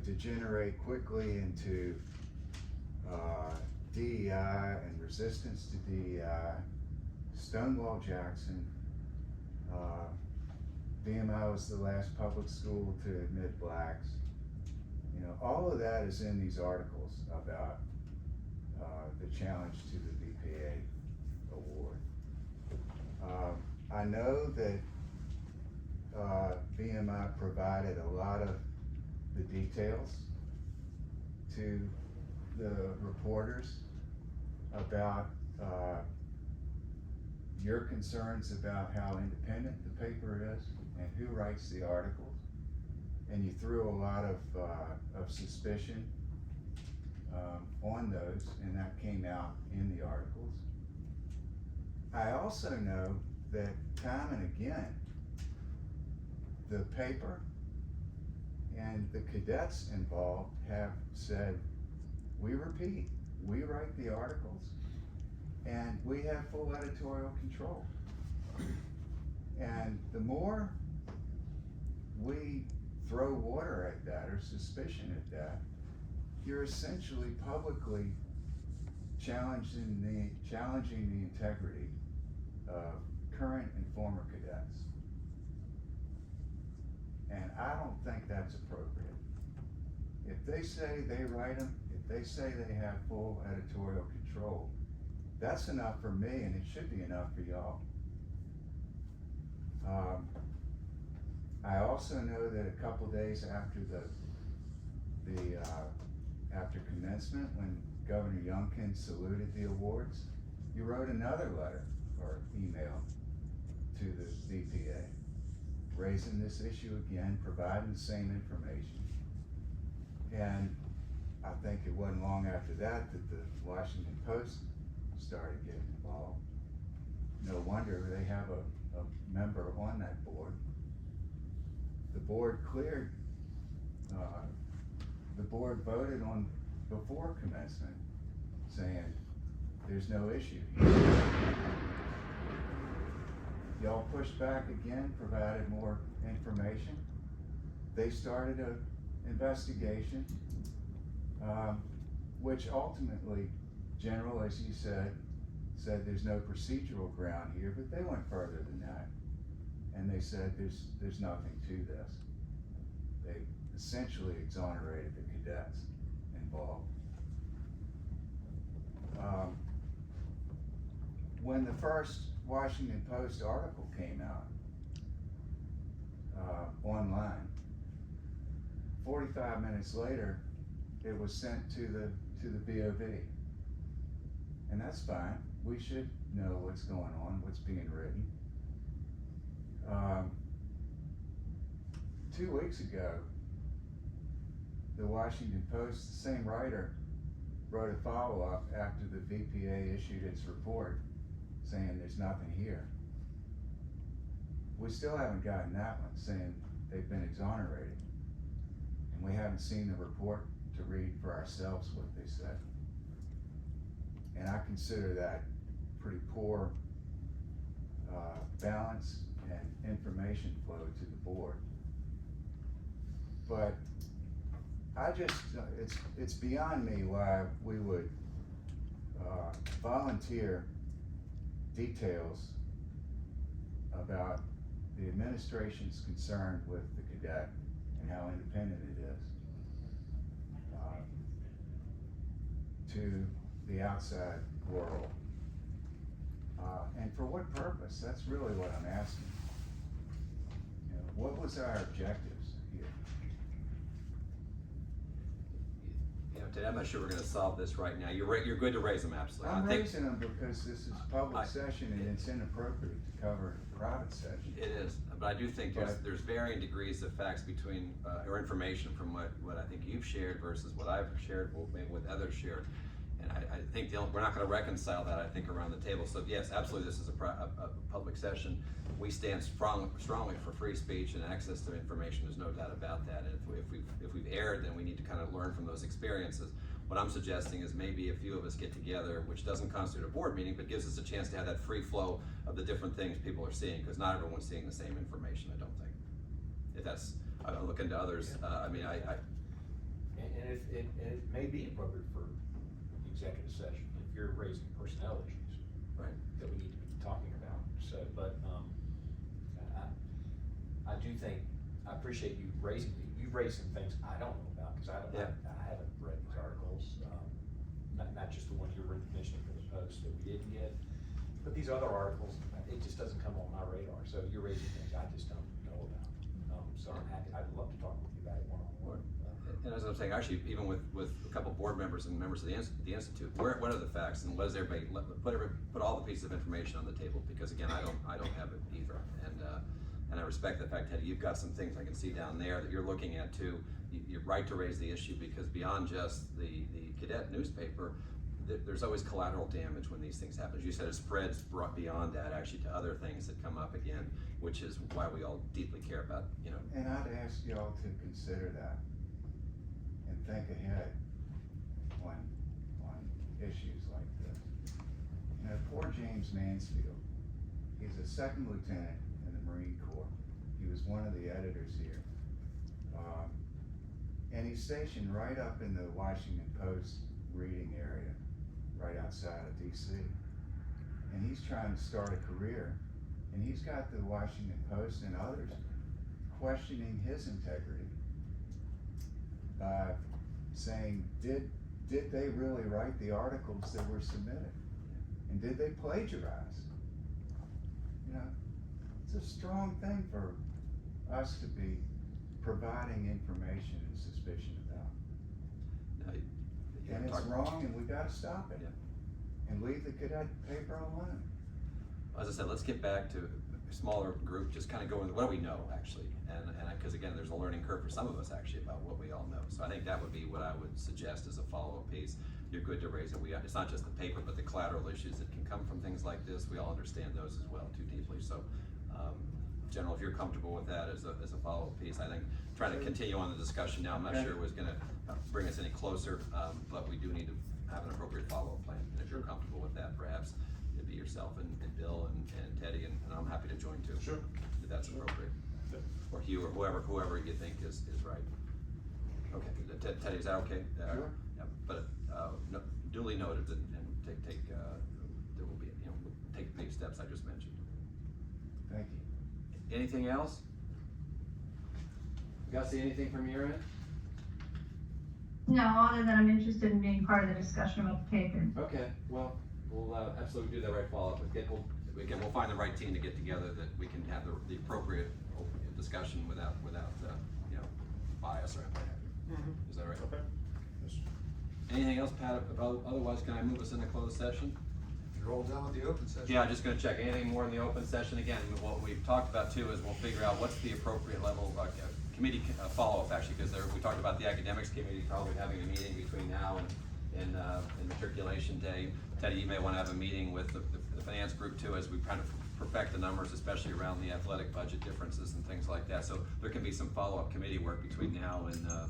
degenerate quickly into DEI and resistance to DEI, Stonewall Jackson. VMI was the last public school to admit blacks. All of that is in these articles about the challenge to the VPA award. I know that VMI provided a lot of the details to the reporters about your concerns about how independent the paper is and who writes the articles. And you threw a lot of suspicion on those, and that came out in the articles. I also know that time and again, the paper and the cadets involved have said, we repeat, we write the articles and we have full editorial control. And the more we throw water at that or suspicion at that, you're essentially publicly challenging the integrity of current and former cadets. And I don't think that's appropriate. If they say they write them, if they say they have full editorial control, that's enough for me, and it should be enough for y'all. I also know that a couple days after after commencement, when Governor Youngkin saluted the awards, you wrote another letter or email to the VPA, raising this issue again, providing the same information. And I think it wasn't long after that that the Washington Post started getting involved. No wonder they have a member on that board. The board cleared, the board voted on before commencement saying there's no issue here. Y'all pushed back again, provided more information. They started an investigation, which ultimately, General, as you said there's no procedural ground here, but they went further than that. And they said there's nothing to this. They essentially exonerated the cadets involved. When the first Washington Post article came out online, 45 minutes later, it was sent to the BOV. And that's fine. We should know what's going on, what's being written. 2 weeks ago, the Washington Post, the same writer, wrote a follow-up after the VPA issued its report saying there's nothing here. We still haven't gotten that one, saying they've been exonerated. And we haven't seen the report to read for ourselves what they said. And I consider that pretty poor balance and information flow to the board. But I just, it's beyond me why we would volunteer details about the administration's concern with the cadet and how independent it is. to the outside world. And for what purpose? That's really what I'm asking. You know, what was our objectives here? You know, Ted, I'm not sure we're gonna solve this right now. You're good to raise them, absolutely. I'm I think raising them because this is public session and it's inappropriate to cover private session. it is, but I do think there's varying degrees of facts between, or information from what I think you've shared versus what I've shared, or maybe what others shared. And I think we're not gonna reconcile that, I think, around the table. So yes, absolutely, this is a public session. We stand strongly for free speech and access to information, there's no doubt about that. And if we've erred, then we need to kind of learn from those experiences. What I'm suggesting is maybe a few of us get together, which doesn't constitute a board meeting, but gives us a chance to have that free flow of the different things people are seeing, because not everyone's seeing the same information, I don't think. If that's, I'm looking to others, I mean, And it may be appropriate for executive session if you're raising personnel issues. Right. That we need to be talking about, so, but, I do think, I appreciate you you've raised some things I don't know about, cause I haven't read these articles, not just the one you're recognition for the post that we didn't get, but these other articles, it just doesn't come on my radar, so you're raising things I just don't know about. So I'm happy, I'd love to talk with you about it one-on-one. and as I'm saying, actually, even with a couple board members and members of the Institute, what are the facts and what does everybody, put all the pieces of information on the table, because again, I don't have it either. And I respect the fact that you've got some things I can see down there that you're looking at too. You're right to raise the issue, because beyond just the cadet newspaper, there's always collateral damage when these things happen. As you said, it spreads beyond that actually to other things that come up again, which is why we all deeply care about, you know. And I'd ask y'all to consider that and think ahead on issues like this. You know, poor James Mansfield, he's a second lieutenant in the Marine Corps. He was one of the editors here. And he's stationed right up in the Washington Post reading area, right outside of DC. And he's trying to start a career, and he's got the Washington Post and others questioning his integrity by saying, did they really write the articles that were submitted? And did they plagiarize? You know, it's a strong thing for us to be providing information and suspicion about. And it's wrong, and we gotta stop it. And leave the cadet paper alone. As I said, let's get back to a smaller group, just kind of go into what do we know actually, and because again, there's a learning curve for some of us actually about what we all know. So I think that would be what I would suggest as a follow-up piece. You're good to raise it. It's not just the paper, but the collateral issues that can come from things like this. We all understand those as well too deeply. So, General, if you're comfortable with that as a follow-up piece, I think trying to continue on the discussion now. I'm not sure it was going to bring us any closer, but we do need to have an appropriate follow-up plan. And if you're comfortable with that, perhaps it'd be yourself and Bill and Teddy, and I'm happy to join too. Sure. If that's appropriate. Or Hugh, or whoever you think is right. Okay, Teddy, is that okay? Sure. Yeah, but, duly noted, and there will be, we'll take the steps I just mentioned. Thank you. Anything else? Gussie, anything from your end? No, other than I'm interested in being part of the discussion about the paper. Okay, well, we'll absolutely do that right follow-up. We'll find the right team to get together that we can have the appropriate discussion without bias or anything. Is that right? Okay. Anything else, Pat? Otherwise, can I move us into closed session? You're all done with the open session? Yeah, I'm just gonna check. Anything more in the open session? Again, what we've talked about too is we'll figure out what's the appropriate level of committee follow-up actually, because we talked about the academics committee probably having a meeting between now and matriculation day. Teddy, you may wanna have a meeting with the finance group too, as we kind of perfect the numbers, especially around the athletic budget differences and things like that. So there can be some follow-up committee work between now and the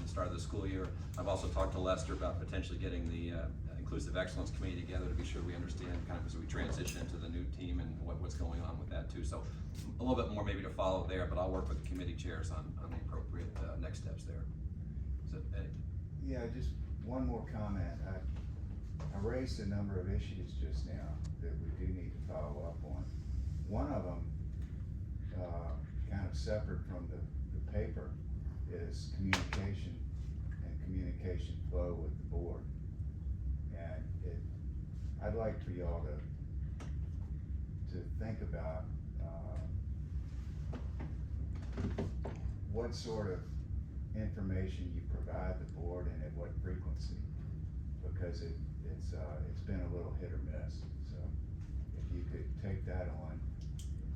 start of the school year. I've also talked to Lester about potentially getting the Inclusive Excellence Committee together to be sure we understand kind of as we transition into the new team and what's going on with that too. So a little bit more maybe to follow there, but I'll work with the committee chairs on the appropriate next steps there. So, Eddie? Yeah, just one more comment. I raised a number of issues just now that we do need to follow up on. One of them, kind of separate from the paper, is communication communication flow with the board. And I'd like for y'all to think about, what sort of information you provide the board and at what frequency. Because it's been a little hit or miss. So if you could take that on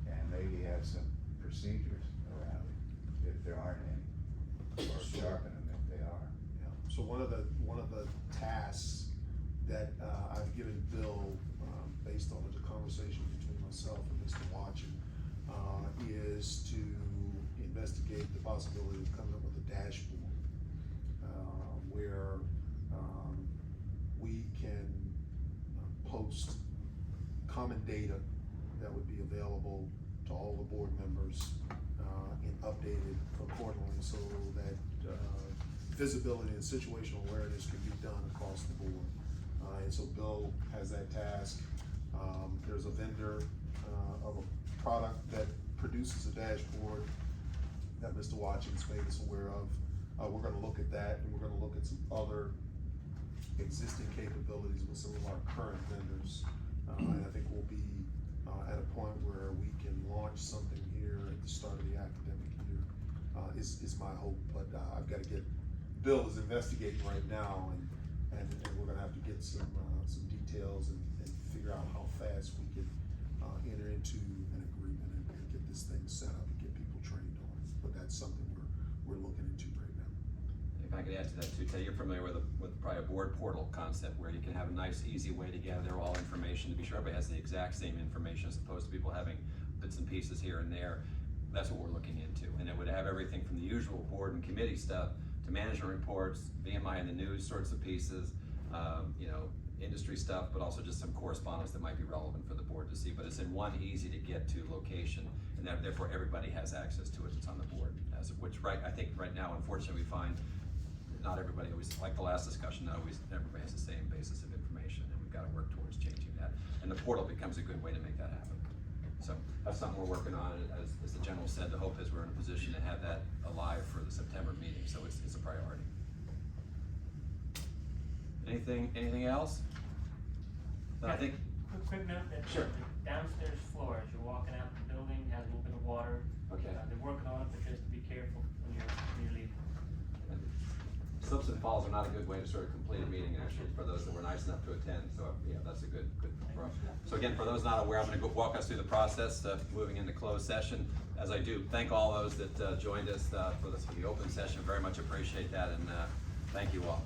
and maybe have some procedures around it, if there aren't any, or sharpen them if they are. Yeah. So one of the tasks that I've given Bill, based on the conversation between myself and Mr. Watson, is to investigate the possibility of coming up with a dashboard where we can post common data that would be available to all the board members and updated accordingly, so that visibility and situational awareness can be done across the board. And so Bill has that task. There's a vendor of a product that produces a dashboard that Mr. Watkins made us aware of. We're gonna look at that, and we're gonna look at some other existing capabilities with some of our current vendors. And I think we'll be at a point where we can launch something here at the start of the academic year, is my hope. But I've gotta get, Bill is investigating right now, and we're gonna have to get some details and figure out how fast we can enter into an agreement and get this thing set up and get people trained on it. But that's something we're looking into right now. If I could add to that too, Ted, you're familiar with probably a board portal concept where you can have a nice, easy way to gather all information to be sure everybody has the exact same information as opposed to people having bits and pieces here and there. That's what we're looking into, and it would have everything from the usual board and committee stuff to management reports, VMI and the news sorts of pieces, industry stuff, but also just some correspondence that might be relevant for the board to see. But it's in one easy to get to location, and therefore everybody has access to it. It's on the board, I think right now, unfortunately, we find not everybody always, like the last discussion, not always everybody has the same basis of information, and we've got to work towards changing that. And the portal becomes a good way to make that happen. So that's something we're working on. As the general said, the hope is we're in a position to have that alive for the September meeting, so it's a priority. Anything else? Then I think. Quick note that Sure. the downstairs floor, as you're walking out the building, has a little bit of water. Okay. They're working on it, but just to be careful when you're leaving. Slips and falls are not a good way to sort of complete a meeting, actually, for those that were nice enough to attend. So yeah, that's a good for us. So again, for those not aware, I'm going to walk us through the process moving into closed session. As I do, thank all those that joined us for the open session. Very much appreciate that, and thank you all.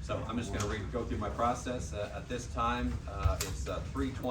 So I'm just going to go through my process. At this time, it's 3:20.